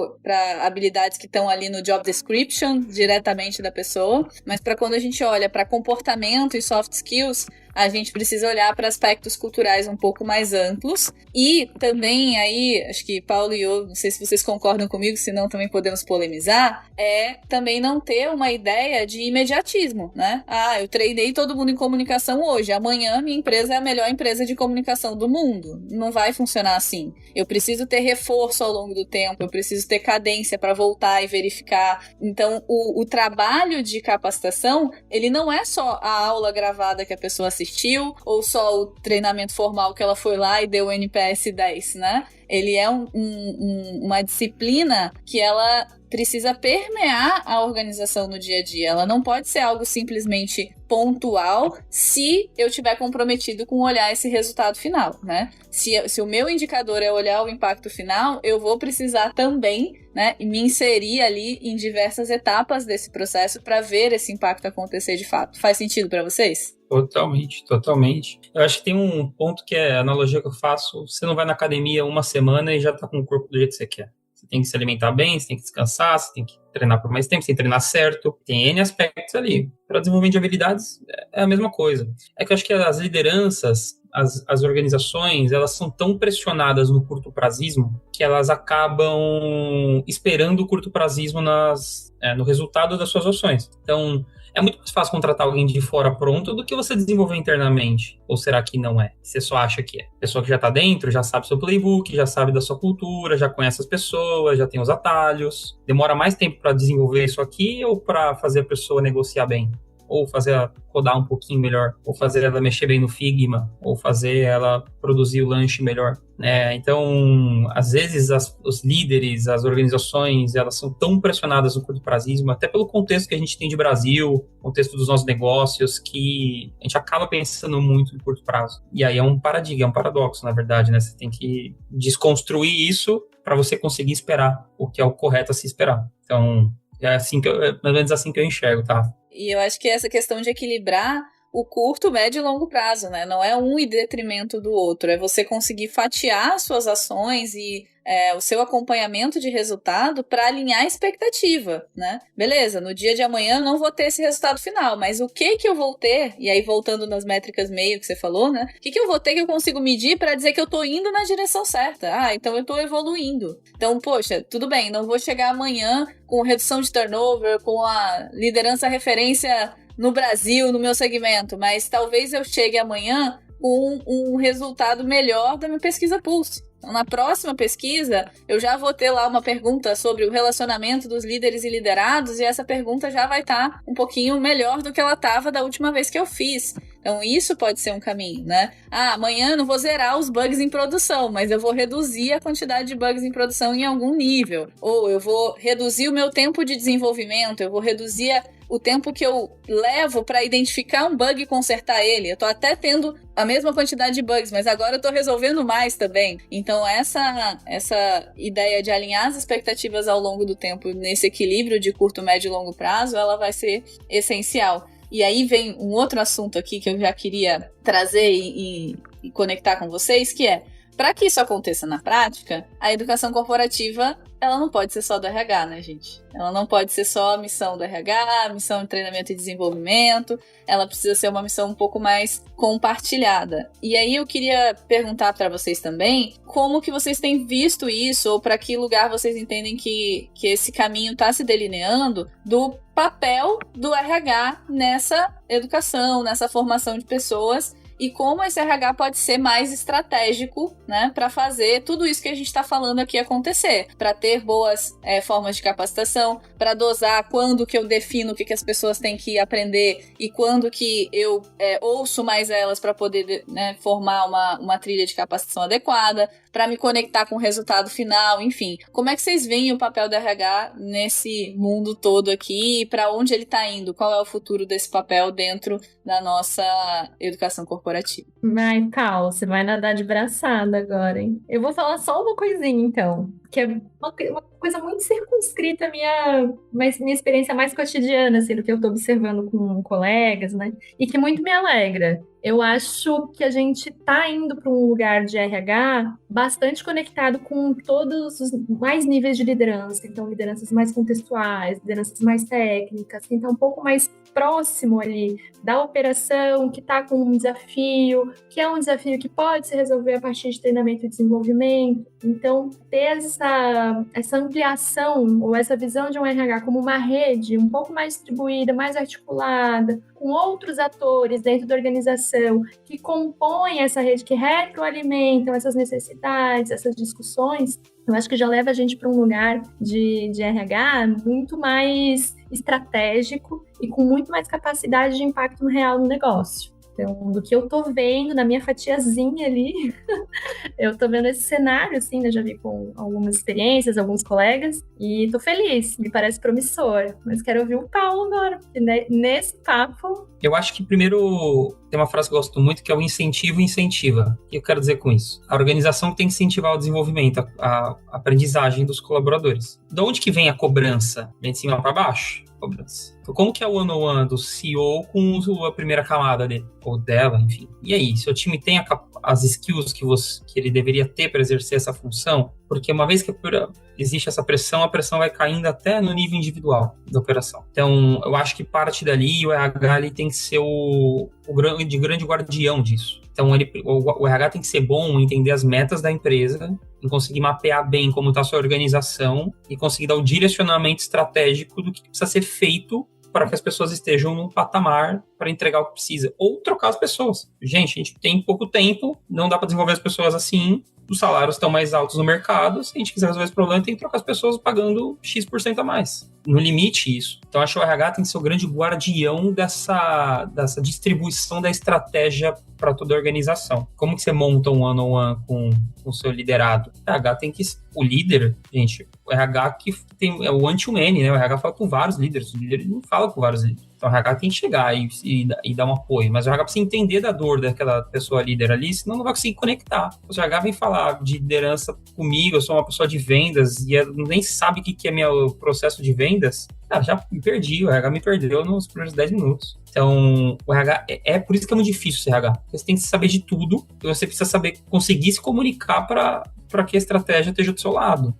habilidades que estão ali no job description, diretamente da pessoa. Mas para quando a gente olha para comportamento e soft skills, a gente precisa olhar para aspectos culturais um pouco mais amplos. E também aí, acho que Paulo e eu, não sei se vocês concordam comigo, senão também podemos polemizar, é também não ter uma ideia de imediatismo, né? Eu treinei todo mundo em comunicação hoje, amanhã minha empresa é a melhor empresa de comunicação do mundo. Não vai funcionar assim. Eu preciso ter reforço ao longo do tempo, eu preciso ter cadência para voltar e verificar. Então, o trabalho de capacitação, ele não é só a aula gravada que a pessoa assistiu, ou só o treinamento formal que ela foi lá e deu o NPS 10, né? Ele é uma disciplina que ela precisa permear a organização no dia a dia. Ela não pode ser algo simplesmente pontual se eu estiver comprometido com olhar esse resultado final, né? Se o meu indicador é olhar o impacto final, eu vou precisar também, né, me inserir ali em diversas etapas desse processo para ver esse impacto acontecer de fato. Faz sentido para vocês? Totalmente, totalmente. Eu acho que tem um ponto que é a analogia que eu faço. Você não vai na academia uma semana e já tá com o corpo do jeito que você quer. Você tem que se alimentar bem, você tem que descansar, você tem que treinar por mais tempo, você tem que treinar certo. Tem N aspectos ali. Para desenvolvimento de habilidades, é a mesma coisa. É que eu acho que as lideranças, as organizações, elas são tão pressionadas no curto prazismo que elas acabam esperando o curto prazismo no resultado das suas ações. Então, é muito mais fácil contratar alguém de fora pronto do que você desenvolver internamente. Ou será que não é? Você só acha que é. A pessoa que já está dentro já sabe seu playbook, já sabe da sua cultura, já conhece as pessoas, já tem os atalhos. Demora mais tempo para desenvolver isso aqui ou para fazer a pessoa negociar bem? Ou fazer ela rodar um pouquinho melhor, ou fazer ela mexer bem no Figma, ou fazer ela produzir o lanche melhor. Então, às vezes, os líderes, as organizações, elas são tão pressionadas no curto prazismo, até pelo contexto que a gente tem de Brasil, contexto dos nossos negócios, que a gente acaba pensando muito no curto prazo. E aí é um paradigma, é um paradoxo, na verdade, né? Você tem que desconstruir isso para você conseguir esperar o que é o correto a se esperar. Então, é assim mais ou menos assim que eu enxergo, tá? E eu acho que essa questão de equilibrar o curto, médio e longo prazo, né? Não é um em detrimento do outro, é você conseguir fatiar as suas ações e o seu acompanhamento de resultado para alinhar a expectativa, né? Beleza, no dia de amanhã eu não vou ter esse resultado final, mas o que eu vou ter, e aí voltando nas métricas meio que você falou, né? O que eu vou ter que eu consigo medir para dizer que eu tô indo na direção certa? Então eu tô evoluindo. Então, poxa, tudo bem, não vou chegar amanhã com redução de turnover, com a liderança referência no Brasil, no meu segmento, mas talvez eu chegue amanhã com um resultado melhor da minha pesquisa Pulse. Então, na próxima pesquisa, eu já vou ter lá uma pergunta sobre o relacionamento dos líderes e liderados, e essa pergunta já vai estar um pouquinho melhor do que ela estava da última vez que eu fiz. Então, isso pode ser um caminho, né? Amanhã eu não vou zerar os bugs em produção, mas eu vou reduzir a quantidade de bugs em produção em algum nível. Ou eu vou reduzir o meu tempo de desenvolvimento, eu vou reduzir o tempo que eu levo para identificar um bug e consertar ele. Eu tô até tendo a mesma quantidade de bugs, mas agora eu tô resolvendo mais também. Então, essa ideia de alinhar as expectativas ao longo do tempo nesse equilíbrio de curto, médio e longo prazo, ela vai ser essencial. E aí vem um outro assunto aqui que eu já queria trazer e conectar com vocês, que é, para que isso aconteça na prática, a educação corporativa, ela não pode ser só do RH, né, gente? Ela não pode ser só a missão do RH, a missão de treinamento e desenvolvimento, ela precisa ser uma missão um pouco mais compartilhada. E aí eu queria perguntar para vocês também, como que vocês têm visto isso, ou para que lugar vocês entendem que esse caminho está se delineando do papel do RH nessa educação, nessa formação de pessoas, e como esse RH pode ser mais estratégico, né, para fazer tudo isso que a gente está falando aqui acontecer, para ter boas formas de capacitação, para dosar quando que eu defino o que as pessoas têm que aprender e quando que eu ouço mais elas para poder, né, formar uma trilha de capacitação adequada, para me conectar com o resultado final, enfim. Como é que vocês veem o papel do RH nesse mundo todo aqui e para onde ele está indo? Qual é o futuro desse papel dentro da nossa educação corporativa? Mas, Cal, você vai nadar de braçada agora, hein? Eu vou falar só uma coisinha, então, que é uma coisa muito circunscrita à minha experiência mais cotidiana, assim, do que eu estou observando com colegas, né? E que muito me alegra. Eu acho que a gente está indo para um lugar de RH bastante conectado com todos os mais níveis de liderança. Então, lideranças mais contextuais, lideranças mais técnicas, que está um pouco mais próximo ali da operação, que está com um desafio, que é um desafio que pode se resolver a partir de treinamento e desenvolvimento. Então, ter essa ampliação ou essa visão de um RH como uma rede um pouco mais distribuída, mais articulada, com outros atores dentro da organização que compõem essa rede, que retroalimentam essas necessidades, essas discussões, eu acho que já leva a gente para um lugar de RH muito mais estratégico e com muito mais capacidade de impacto real no negócio. Então, do que eu tô vendo na minha fatiazinha ali, eu tô vendo esse cenário, assim, né? Já vi com algumas experiências, alguns colegas, e tô feliz, me parece promissor. Mas quero ouvir o Paulo agora, porque nesse papo... Eu acho que primeiro tem uma frase que eu gosto muito, que é o incentivo incentiva. O que eu quero dizer com isso? A organização tem que incentivar o desenvolvimento, a aprendizagem dos colaboradores. De onde que vem a cobrança? Vem de cima para baixo? Cobrança. Então, como que é o one-on-one do CEO com a primeira camada dele? Ou dela, enfim. E aí, seu time tem as skills que ele deveria ter para exercer essa função? Porque uma vez que existe essa pressão, a pressão vai caindo até no nível individual da operação. Então, eu acho que parte dali, o RH ele tem que ser o grande guardião disso. Então, o RH tem que ser bom em entender as metas da empresa, em conseguir mapear bem como está a sua organização e conseguir dar o direcionamento estratégico do que precisa ser feito para que as pessoas estejam num patamar para entregar o que precisa. Ou trocar as pessoas. Gente, a gente tem pouco tempo, não dá para desenvolver as pessoas assim, os salários estão mais altos no mercado, se a gente quiser resolver esse problema, tem que trocar as pessoas pagando X% a mais. No limite, isso. Então, acho que o RH tem que ser o grande guardião dessa distribuição da estratégia para toda a organização. Como que você monta um one-on-one com o seu liderado? O RH tem que... O líder, gente, o RH que tem, é o anti-humane, né? O RH fala com vários líderes, o líder não fala com vários líderes. Então, o RH tem que chegar e dar um apoio. Mas o RH precisa entender da dor daquela pessoa líder ali, senão não vai conseguir conectar. Se o RH vem falar de liderança comigo, eu sou uma pessoa de vendas e nem sabe o que é meu processo de vendas, já me perdi. O RH me perdeu nos primeiros 10 minutos. Então, o RH, por isso que é muito difícil ser RH. Você tem que saber de tudo e você precisa conseguir se comunicar para que a estratégia esteja do seu lado.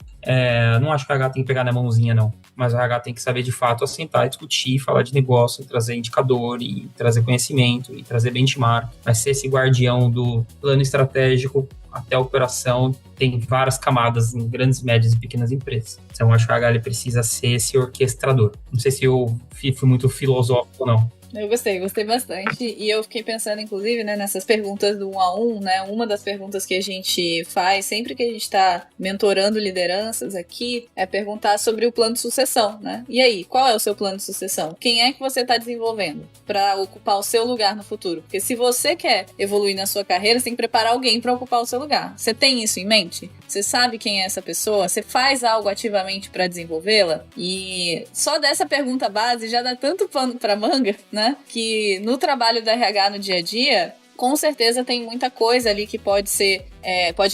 Não acho que o RH tem que pegar na mãozinha, não. Mas o RH tem que saber, de fato, assentar, discutir, falar de negócio, trazer indicador e trazer conhecimento e trazer benchmark. Vai ser esse guardião do plano estratégico até a operação. Tem várias camadas em grandes, médias e pequenas empresas. Então, acho que o RH ele precisa ser esse orquestrador. Não sei se eu fui muito filosófico ou não. Eu gostei bastante. E eu fiquei pensando, inclusive, né, nessas perguntas do 1 a 1, né? Uma das perguntas que a gente faz sempre que a gente está mentorando lideranças aqui é perguntar sobre o plano de sucessão, né? E aí, qual é o seu plano de sucessão? Quem é que você está desenvolvendo para ocupar o seu lugar no futuro? Porque se você quer evoluir na sua carreira, você tem que preparar alguém para ocupar o seu lugar. Você tem isso em mente? Você sabe quem é essa pessoa? Você faz algo ativamente para desenvolvê-la? E só dessa pergunta base já dá tanto pano para manga, né? Que no trabalho da RH no dia a dia, com certeza tem muita coisa ali que pode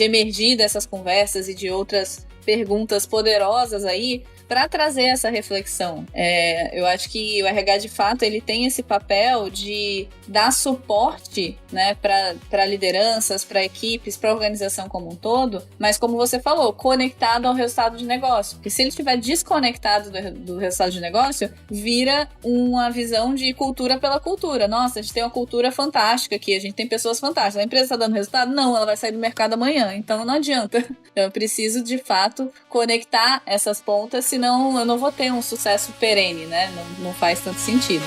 emergir dessas conversas e de outras perguntas poderosas aí para trazer essa reflexão. Eu acho que o RH, de fato, ele tem esse papel de dar suporte, né, para lideranças, para equipes, para a organização como um todo, mas como você falou, conectado ao resultado de negócio. Porque se ele estiver desconectado do resultado de negócio, vira uma visão de cultura pela cultura. Nossa, a gente tem uma cultura fantástica aqui, a gente tem pessoas fantásticas. A empresa está dando resultado? Não, ela vai sair do mercado amanhã, então não adianta. Eu preciso, de fato, conectar essas pontas, senão eu não vou ter um sucesso perene, né? Não faz tanto sentido.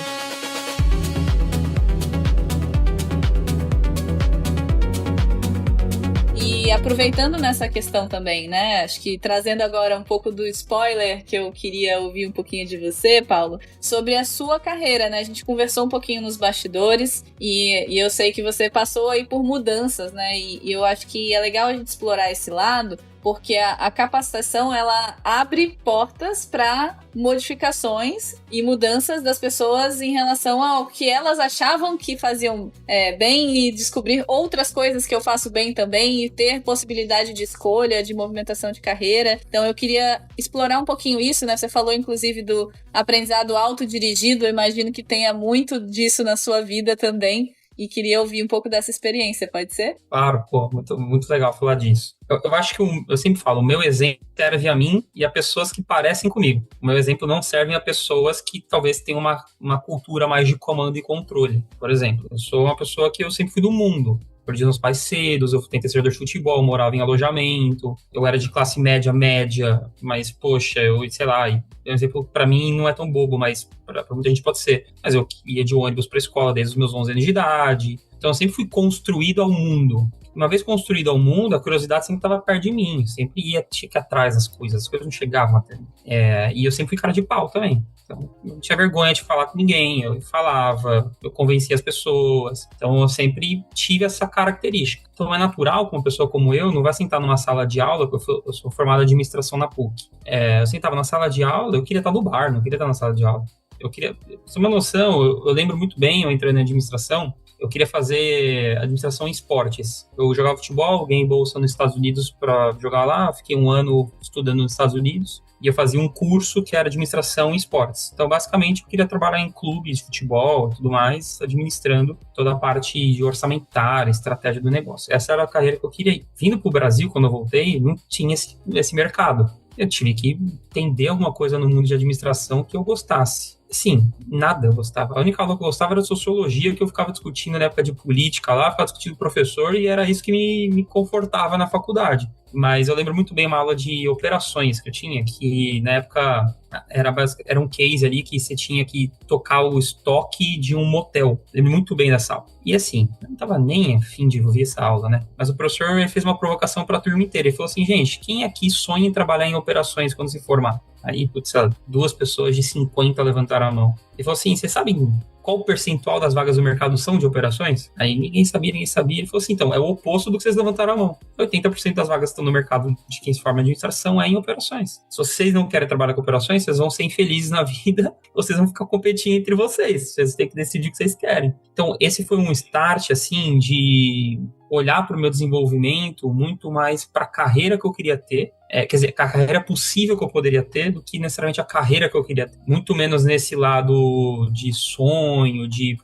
E aproveitando nessa questão também, né? Acho que trazendo agora um pouco do spoiler que eu queria ouvir um pouquinho de você, Paulo, sobre a sua carreira, né? A gente conversou um pouquinho nos bastidores e eu sei que você passou aí por mudanças, né? E eu acho que é legal a gente explorar esse lado, porque a capacitação, ela abre portas para modificações e mudanças das pessoas em relação ao que elas achavam que faziam bem e descobrir outras coisas que eu faço bem também e ter possibilidade de escolha, de movimentação de carreira. Então eu queria explorar um pouquinho isso, né? Você falou inclusive do aprendizado autodirigido, eu imagino que tenha muito disso na sua vida também. E queria ouvir um pouco dessa experiência, pode ser? Claro, pô, muito legal falar disso. Eu acho que eu sempre falo, o meu exemplo serve a mim e a pessoas que parecem comigo. O meu exemplo não serve a pessoas que talvez tenham uma cultura mais de comando e controle. Por exemplo, eu sou uma pessoa que eu sempre fui do mundo. Perdi meus pais cedo, eu tentei ser jogador de futebol, morava em alojamento, eu era de classe média, mas, poxa, sei lá, um exemplo pra mim não é tão bobo, mas pra muita gente pode ser. Mas eu ia de ônibus pra escola desde os meus 11 anos de idade, então eu sempre fui construído ao mundo. Uma vez construído ao mundo, a curiosidade sempre estava perto de mim, sempre tinha que ir atrás das coisas, as coisas não chegavam até mim. E eu sempre fui cara de pau também. Então, eu não tinha vergonha de falar com ninguém, eu falava, eu convencia as pessoas. Então, eu sempre tive essa característica. Então, é natural que uma pessoa como eu não vai sentar numa sala de aula, porque eu sou formado em administração na PUC. Eu sentava na sala de aula, eu queria estar no bar, não queria estar na sala de aula. Pra você ter uma noção, eu lembro muito bem, eu entrei na administração, eu queria fazer administração em esportes. Eu jogava futebol, ganhei bolsa nos Estados Unidos para jogar lá, fiquei um ano estudando nos Estados Unidos, e eu fazia um curso que era administração em esportes. Então, basicamente, eu queria trabalhar em clubes de futebol e tudo mais, administrando toda a parte de orçamentária, estratégia do negócio. Essa era a carreira que eu queria ir. Vindo para o Brasil, quando eu voltei, não tinha esse mercado. Eu tive que entender alguma coisa no mundo de administração que eu gostasse. Sim, nada eu gostava. A única aula que eu gostava era sociologia, que eu ficava discutindo na época de política lá, ficava discutindo com o professor, e era isso que me confortava na faculdade. Mas eu lembro muito bem uma aula de operações que eu tinha, que na época era um case ali que você tinha que tocar o estoque de um motel. Eu lembro muito bem dessa aula. E assim, eu não tava nem a fim de ouvir essa aula, né? Mas o professor fez uma provocação para a turma inteira. Ele falou assim, gente, quem aqui sonha em trabalhar em operações quando se formar? Aí, putz, 2 pessoas de 50 levantaram a mão. Ele falou assim, vocês sabem qual o percentual das vagas do mercado são de operações? Aí ninguém sabia. Ele falou assim, então, é o oposto do que vocês levantaram a mão. 80% das vagas que estão no mercado de quem se forma em administração é em operações. Se vocês não querem trabalhar com operações, vocês vão ser infelizes na vida, vocês vão ficar competindo entre vocês. Vocês têm que decidir o que vocês querem. Então, esse foi um start, assim, de olhar para o meu desenvolvimento muito mais para a carreira que eu queria ter, quer dizer, a carreira possível que eu poderia ter, do que necessariamente a carreira que eu queria ter. Muito menos nesse lado de sonho, de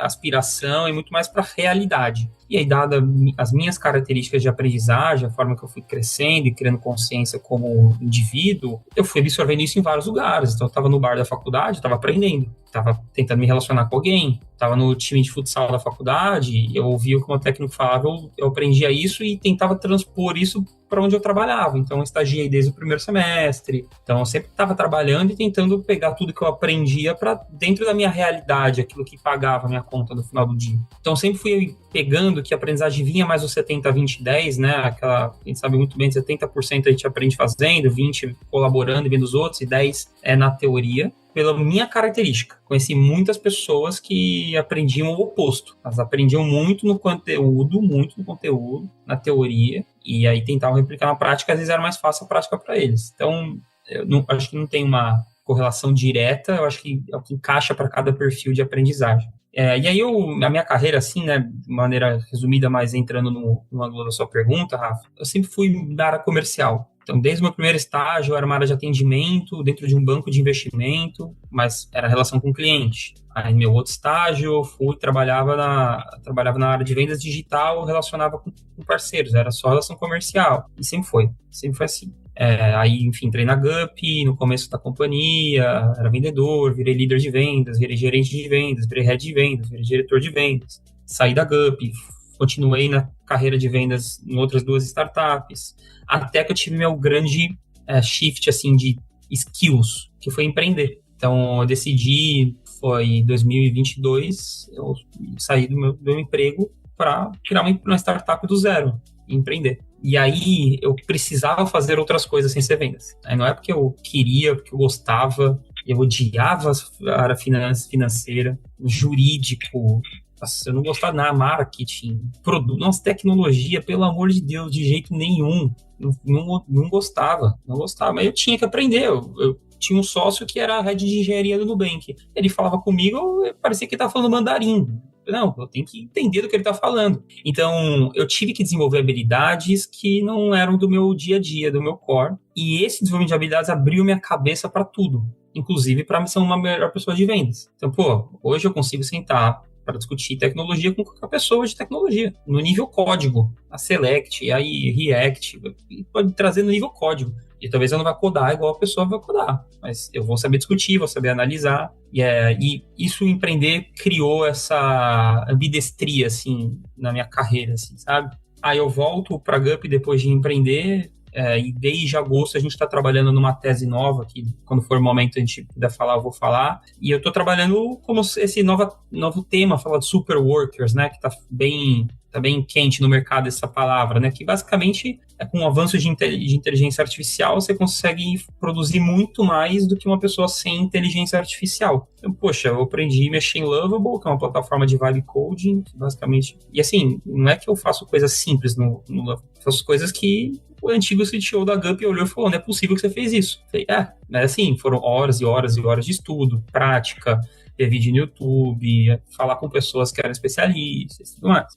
aspiração, e muito mais para a realidade. E aí, dada as minhas características de aprendizagem, a forma que eu fui crescendo e criando consciência como indivíduo, eu fui absorvendo isso em vários lugares. Então, eu estava no bar da faculdade, estava aprendendo, estava tentando me relacionar com alguém, estava no time de futsal da faculdade, eu ouvia o que o técnico falava, eu aprendia isso e tentava transpor isso para onde eu trabalhava. Então, eu estagiei desde o primeiro semestre. Então, eu sempre estava trabalhando e tentando pegar tudo que eu aprendia para dentro da minha realidade, aquilo que pagava a minha conta no final do dia. Então, eu sempre fui pegando que a aprendizagem vinha mais o 70, 20, 10, né? Aquela, a gente sabe muito bem, 70% a gente aprende fazendo, 20% colaborando e vendo os outros, e 10% é na teoria. Pela minha característica. Conheci muitas pessoas que aprendiam o oposto. Elas aprendiam muito no conteúdo, na teoria, e aí tentavam replicar na prática, às vezes era mais fácil a prática para eles. Então, acho que não tem uma correlação direta, eu acho que é o que encaixa para cada perfil de aprendizagem. E aí, a minha carreira, assim, né, de maneira resumida, mas entrando no ângulo da sua pergunta, Rafa, eu sempre fui da área comercial. Então, desde o meu primeiro estágio, eu era uma área de atendimento dentro de um banco de investimento, mas era relação com o cliente. Aí, meu outro estágio, eu trabalhava na área de vendas digital, relacionava com parceiros, era só relação comercial. E sempre foi assim. Aí, enfim, entrei na GUP, no começo da companhia, era vendedor, virei líder de vendas, virei gerente de vendas, virei head de vendas, virei diretor de vendas. Saí da GUP, continuei na carreira de vendas em outras 2 startups, até que eu tive meu grande shift, assim, de skills, que foi empreender. Então, eu decidi, foi em 2022, eu saí do meu emprego para criar uma startup do zero. empreender. E aí eu precisava fazer outras coisas sem ser vendas. Aí não é porque eu queria, porque eu gostava, eu odiava a área financeira, jurídico. Nossa, eu não gostava nada, marketing, produto, nossa, tecnologia, pelo amor de Deus, de jeito nenhum. Não gostava. Mas eu tinha que aprender. Eu tinha um sócio que era head de engenharia do Nubank. Ele falava comigo, parecia que ele estava falando mandarim. Não, eu tenho que entender do que ele está falando. Então, eu tive que desenvolver habilidades que não eram do meu dia a dia, do meu core. E esse desenvolvimento de habilidades abriu minha cabeça para tudo, inclusive para ser uma melhor pessoa de vendas. Então, hoje eu consigo sentar para discutir tecnologia com qualquer pessoa de tecnologia, no nível código, a Select, aí React, pode trazer no nível código. E talvez eu não vá codar igual a pessoa vai codar, mas eu vou saber discutir, vou saber analisar, e isso empreender criou essa ambidestria, assim, na minha carreira, assim, sabe? Aí eu volto para a Gup depois de empreender, e desde agosto a gente está trabalhando numa tese nova, que quando for o momento a gente puder falar, eu vou falar, e eu estou trabalhando como esse novo tema, falar de super workers, né, que está bem quente no mercado essa palavra, né, que basicamente com o avanço de inteligência artificial você consegue produzir muito mais do que uma pessoa sem inteligência artificial. Então, eu aprendi a mexer em Lovable, que é uma plataforma de vibe coding, basicamente, e assim, não é que eu faço coisas simples no Lovable, eu faço coisas que o antigo CTO da Gup olhou e falou, não é possível que você fez isso. Eu falei, mas assim, foram horas e horas e horas de estudo, prática, ver vídeo no YouTube, falar com pessoas que eram especialistas e tudo mais.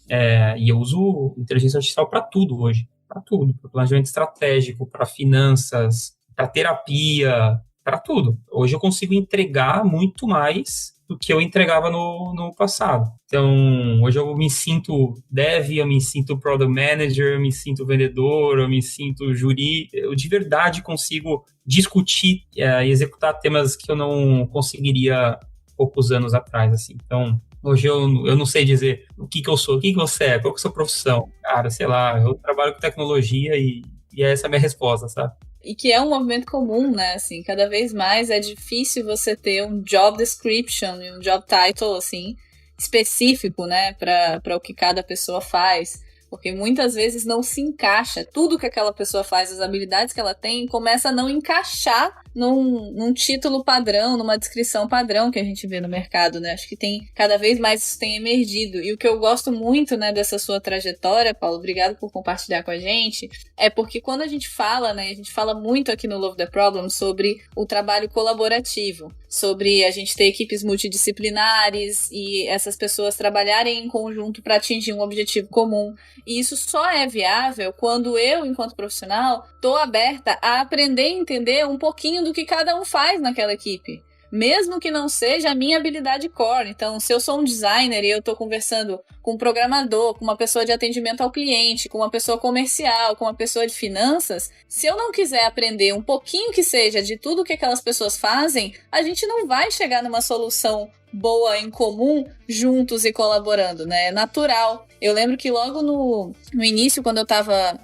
E eu uso inteligência artificial para tudo hoje. Para tudo. Para planejamento estratégico, para finanças, para terapia, para tudo. Hoje eu consigo entregar muito mais do que eu entregava no passado. Então, hoje eu me sinto dev, eu me sinto product manager, eu me sinto vendedor, eu me sinto júri. Eu de verdade consigo discutir e executar temas que eu não conseguiria poucos anos atrás, assim. Então, hoje eu não sei dizer o que eu sou, o que você é, qual que é a sua profissão. Cara, sei lá, eu trabalho com tecnologia e essa é a minha resposta, sabe? E que é um movimento comum, né, assim, cada vez mais é difícil você ter um job description e um job title, assim, específico, né, para o que cada pessoa faz. Porque muitas vezes não se encaixa. Tudo que aquela pessoa faz, as habilidades que ela tem, começa a não encaixar num título padrão, numa descrição padrão que a gente vê no mercado, né? Acho que cada vez mais isso tem emergido. E o que eu gosto muito, né, dessa sua trajetória, Paulo, obrigado por compartilhar com a gente, é porque quando a gente fala, né, a gente fala muito aqui no Love the Problem sobre o trabalho colaborativo, sobre a gente ter equipes multidisciplinares e essas pessoas trabalharem em conjunto para atingir um objetivo comum. E isso só é viável quando eu, enquanto profissional, estou aberta a aprender e entender um pouquinho do que cada um faz naquela equipe. Mesmo que não seja a minha habilidade core. Então, se eu sou um designer e eu estou conversando com um programador, com uma pessoa de atendimento ao cliente, com uma pessoa comercial, com uma pessoa de finanças, se eu não quiser aprender um pouquinho que seja de tudo que aquelas pessoas fazem, a gente não vai chegar numa solução boa em comum, juntos e colaborando, né? É natural. Eu lembro que logo no início, quando eu estava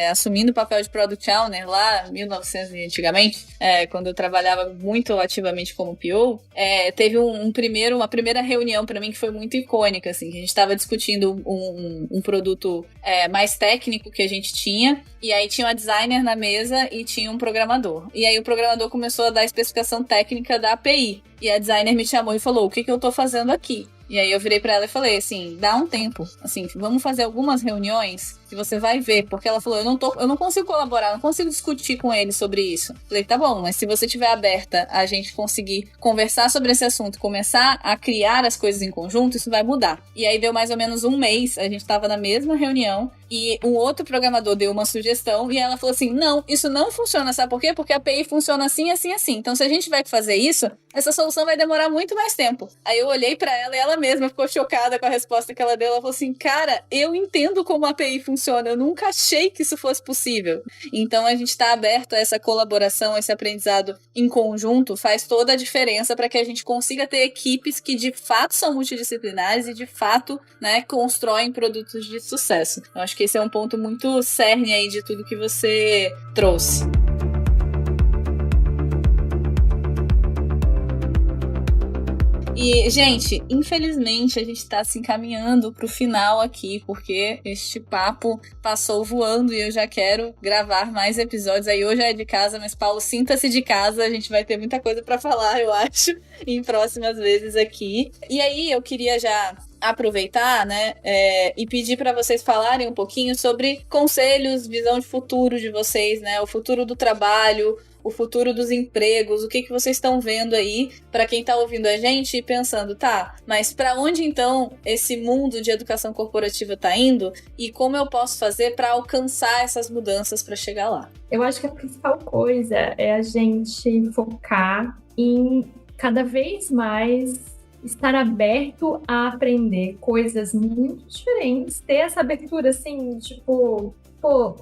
assumindo o papel de Product Owner, lá em 1900 antigamente, quando eu trabalhava muito ativamente como PO, teve uma primeira reunião para mim que foi muito icônica, assim, que a gente estava discutindo um produto mais técnico que a gente tinha, e aí tinha uma designer na mesa e tinha um programador. E aí o programador começou a dar a especificação técnica da API, e a designer me chamou e falou, o que eu tô fazendo aqui? E aí eu virei pra ela e falei assim, dá um tempo, assim, vamos fazer algumas reuniões que você vai ver, porque ela falou, eu não consigo colaborar, não consigo discutir com ele sobre isso. Falei, tá bom, mas se você estiver aberta a gente conseguir conversar sobre esse assunto, começar a criar as coisas em conjunto, isso vai mudar. E aí deu mais ou menos um mês, a gente tava na mesma reunião, e um outro programador deu uma sugestão, e ela falou assim, não, isso não funciona, sabe por quê? Porque a API funciona assim, assim, assim. Então se a gente vai fazer isso, essa solução vai demorar muito mais tempo. Aí eu olhei pra ela e ela mesma ficou chocada com a resposta que ela deu. Ela falou assim, cara, eu entendo como a API funciona, eu nunca achei que isso fosse possível. Então a gente tá aberto a essa colaboração, esse aprendizado em conjunto, faz toda a diferença para que a gente consiga ter equipes que de fato são multidisciplinares e de fato, né, constroem produtos de sucesso. Eu acho que esse é um ponto muito cerne aí de tudo que você trouxe. E, gente, infelizmente a gente está se encaminhando para o final aqui, porque este papo passou voando e eu já quero gravar mais episódios. Aí hoje é de casa, mas Paulo, sinta-se de casa, a gente vai ter muita coisa para falar, eu acho, em próximas vezes aqui. E aí eu queria já aproveitar, né, e pedir para vocês falarem um pouquinho sobre conselhos, visão de futuro de vocês, né, o futuro do trabalho, o futuro dos empregos, o que vocês estão vendo aí, para quem está ouvindo a gente e pensando, tá, mas para onde então esse mundo de educação corporativa está indo e como eu posso fazer para alcançar essas mudanças para chegar lá? Eu acho que a principal coisa é a gente focar em cada vez mais estar aberto a aprender coisas muito diferentes, ter essa abertura, assim, tipo,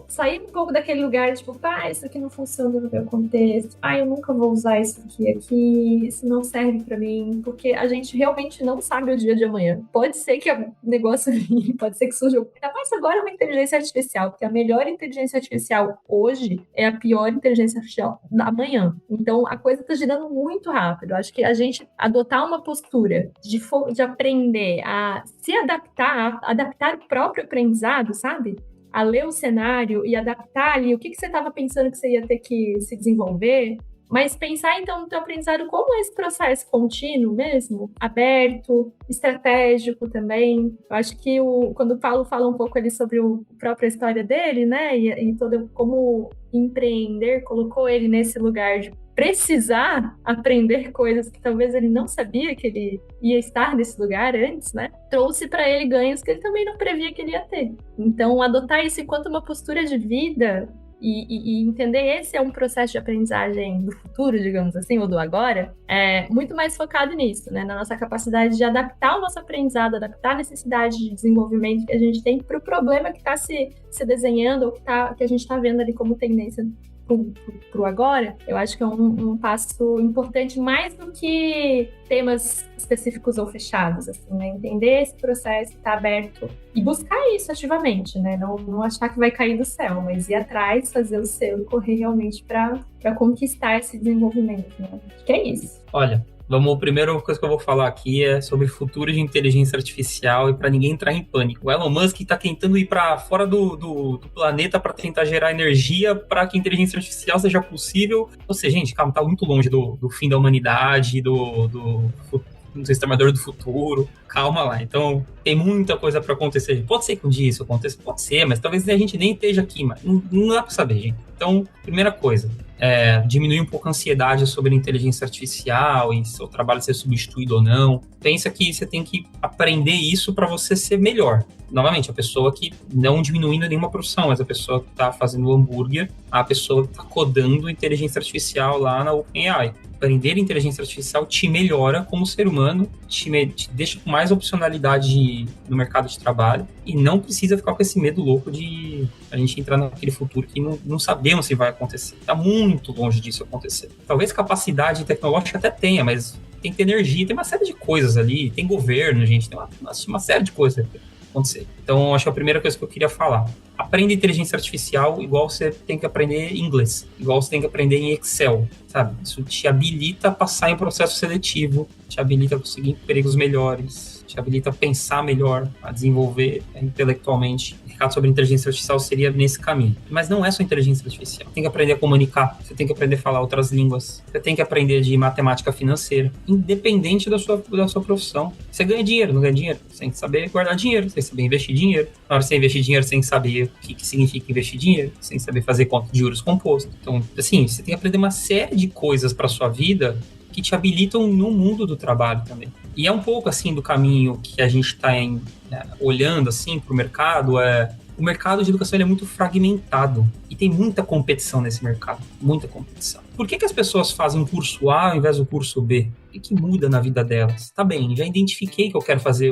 sair um pouco daquele lugar, tipo, isso aqui não funciona no meu contexto, eu nunca vou usar isso aqui, isso não serve pra mim, porque a gente realmente não sabe o dia de amanhã. Pode ser que o negócio pode ser que surja, ainda mais agora uma inteligência artificial, porque a melhor inteligência artificial hoje é a pior inteligência artificial da amanhã. Então, a coisa tá girando muito rápido. Eu acho que a gente adotar uma postura de aprender a se adaptar, adaptar o próprio aprendizado, sabe? A ler o cenário e adaptar ali o que você estava pensando que você ia ter que se desenvolver, mas pensar então no teu aprendizado como esse processo contínuo mesmo, aberto, estratégico também. Eu acho que quando o Paulo fala um pouco ali sobre a própria história dele, né, e todo como empreender, colocou ele nesse lugar de precisar aprender coisas que talvez ele não sabia que ele ia estar nesse lugar antes, né? Trouxe para ele ganhos que ele também não previa que ele ia ter. Então, adotar isso enquanto uma postura de vida e entender esse é um processo de aprendizagem do futuro, digamos assim, ou do agora, é muito mais focado nisso, né? Na nossa capacidade de adaptar o nosso aprendizado, adaptar a necessidade de desenvolvimento que a gente tem para o problema que está se desenhando ou que a gente está vendo ali como tendência pro agora. Eu acho que é um passo importante, mais do que temas específicos ou fechados, assim, né? Entender esse processo, estar aberto e buscar isso ativamente, né? Não achar que vai cair do céu, mas ir atrás, fazer o seu e correr realmente para conquistar esse desenvolvimento, né? Acho que é isso. Olha, a primeira coisa que eu vou falar aqui é sobre o futuro de inteligência artificial e para ninguém entrar em pânico. O Elon Musk está tentando ir para fora do planeta para tentar gerar energia para que a inteligência artificial seja possível. Ou seja, gente, calma, tá muito longe do fim da humanidade, do exterminador do futuro. Calma lá. Então, tem muita coisa para acontecer. Pode ser que um dia isso aconteça? Pode ser, mas talvez a gente nem esteja aqui, mas não dá para saber, gente. Então, primeira coisa, diminuir um pouco a ansiedade sobre a inteligência artificial e seu trabalho ser substituído ou não. Pensa que você tem que aprender isso para você ser melhor. Novamente, a pessoa que não diminuindo nenhuma profissão, mas a pessoa que está fazendo hambúrguer, a pessoa que está codando inteligência artificial lá na OpenAI. Aprender inteligência artificial te melhora como ser humano, te deixa com mais opcionalidade no mercado de trabalho e não precisa ficar com esse medo louco de a gente entrar naquele futuro que não sabemos se vai acontecer. Está muito longe disso acontecer. Talvez capacidade tecnológica até tenha, mas tem que ter energia, tem uma série de coisas ali, tem governo, gente, tem uma série de coisas acontecer. Então, acho que a primeira coisa que eu queria falar, aprenda inteligência artificial igual você tem que aprender inglês, igual você tem que aprender em Excel, sabe? Isso te habilita a passar em processo seletivo, te habilita a conseguir empregos melhores, te habilita a pensar melhor, a desenvolver intelectualmente. O recado sobre inteligência artificial seria nesse caminho. Mas não é só inteligência artificial. Você tem que aprender a comunicar, você tem que aprender a falar outras línguas, você tem que aprender de matemática financeira, independente da sua profissão. Você ganha dinheiro, não ganha dinheiro? Você tem que saber guardar dinheiro, você tem que saber investir dinheiro. Na hora de você investir dinheiro, você tem que saber o que significa investir dinheiro, você tem que saber fazer conta de juros composto. Então, assim, você tem que aprender uma série de coisas para sua vida que te habilitam no mundo do trabalho também. E é um pouco assim do caminho que a gente está olhando assim para o mercado. O mercado de educação ele é muito fragmentado e tem muita competição nesse mercado, muita competição. Por que as pessoas fazem um curso A ao invés do curso B? O que muda na vida delas? Tá bem, já identifiquei que eu quero fazer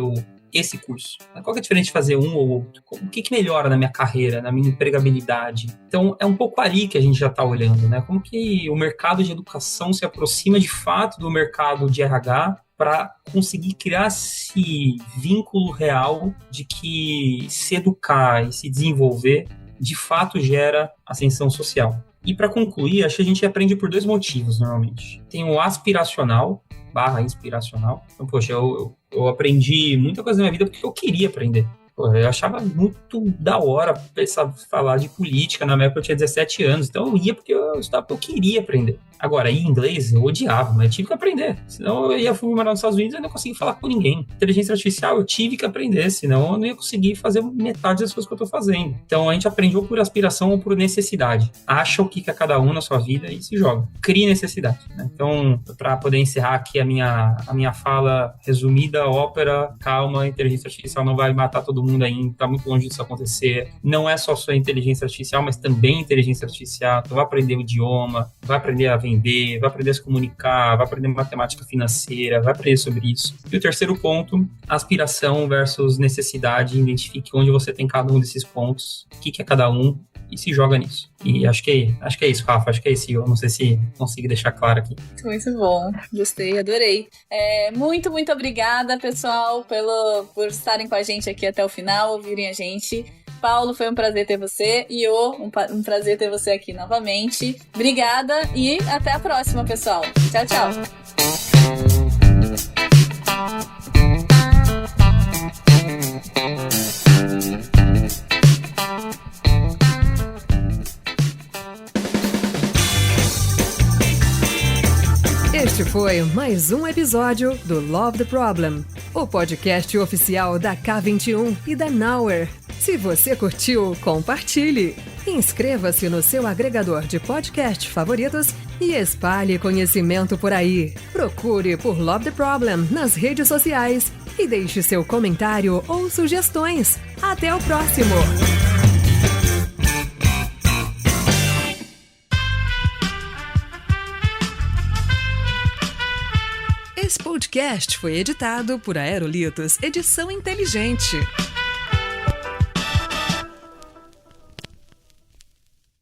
esse curso. Qual que é a diferença de fazer um ou outro? O que melhora na minha carreira, na minha empregabilidade? Então, é um pouco ali que a gente já está olhando, né? Como que o mercado de educação se aproxima de fato do mercado de RH para conseguir criar esse vínculo real de que se educar e se desenvolver, de fato, gera ascensão social. E para concluir, acho que a gente aprende por dois motivos, normalmente. Tem o aspiracional, inspiracional. Então, poxa, eu aprendi muita coisa na minha vida porque eu queria aprender. Eu achava muito da hora falar de política. Na minha época eu tinha 17 anos, então eu ia porque eu estudava porque eu queria aprender. Agora, em inglês eu odiava, mas eu tive que aprender. Senão eu fui morar nos Estados Unidos e eu não conseguia falar com ninguém. Inteligência artificial eu tive que aprender, senão eu não ia conseguir fazer metade das coisas que eu tô fazendo. Então a gente aprende ou por aspiração ou por necessidade. Acha o que é cada um na sua vida e se joga. Cria necessidade, né? Então, para poder encerrar aqui a minha fala resumida, ópera, calma, inteligência artificial não vai matar todo mundo ainda, tá muito longe disso acontecer. Não é só sua inteligência artificial, mas também inteligência artificial. Então vai aprender o idioma, vai aprender a vender, vai aprender a se comunicar, vai aprender matemática financeira, vai aprender sobre isso. E o terceiro ponto, aspiração versus necessidade. Identifique onde você tem cada um desses pontos, o que é cada um, e se joga nisso. E acho que é isso, Rafa, acho que é isso. Eu não sei se consigo deixar claro aqui. Muito bom, gostei, adorei. Muito obrigada, pessoal, por estarem com a gente aqui até o final, ouvirem a gente. Paulo, foi um prazer ter você. Iô, um prazer ter você aqui novamente. Obrigada e até a próxima, pessoal. Tchau, tchau. Este foi mais um episódio do Love the Problem, o podcast oficial da K21 e da Nowhere. Se você curtiu, compartilhe. Inscreva-se no seu agregador de podcast favoritos e espalhe conhecimento por aí. Procure por Love the Problem nas redes sociais e deixe seu comentário ou sugestões. Até o próximo! Esse podcast foi editado por Aerolitos Edição Inteligente.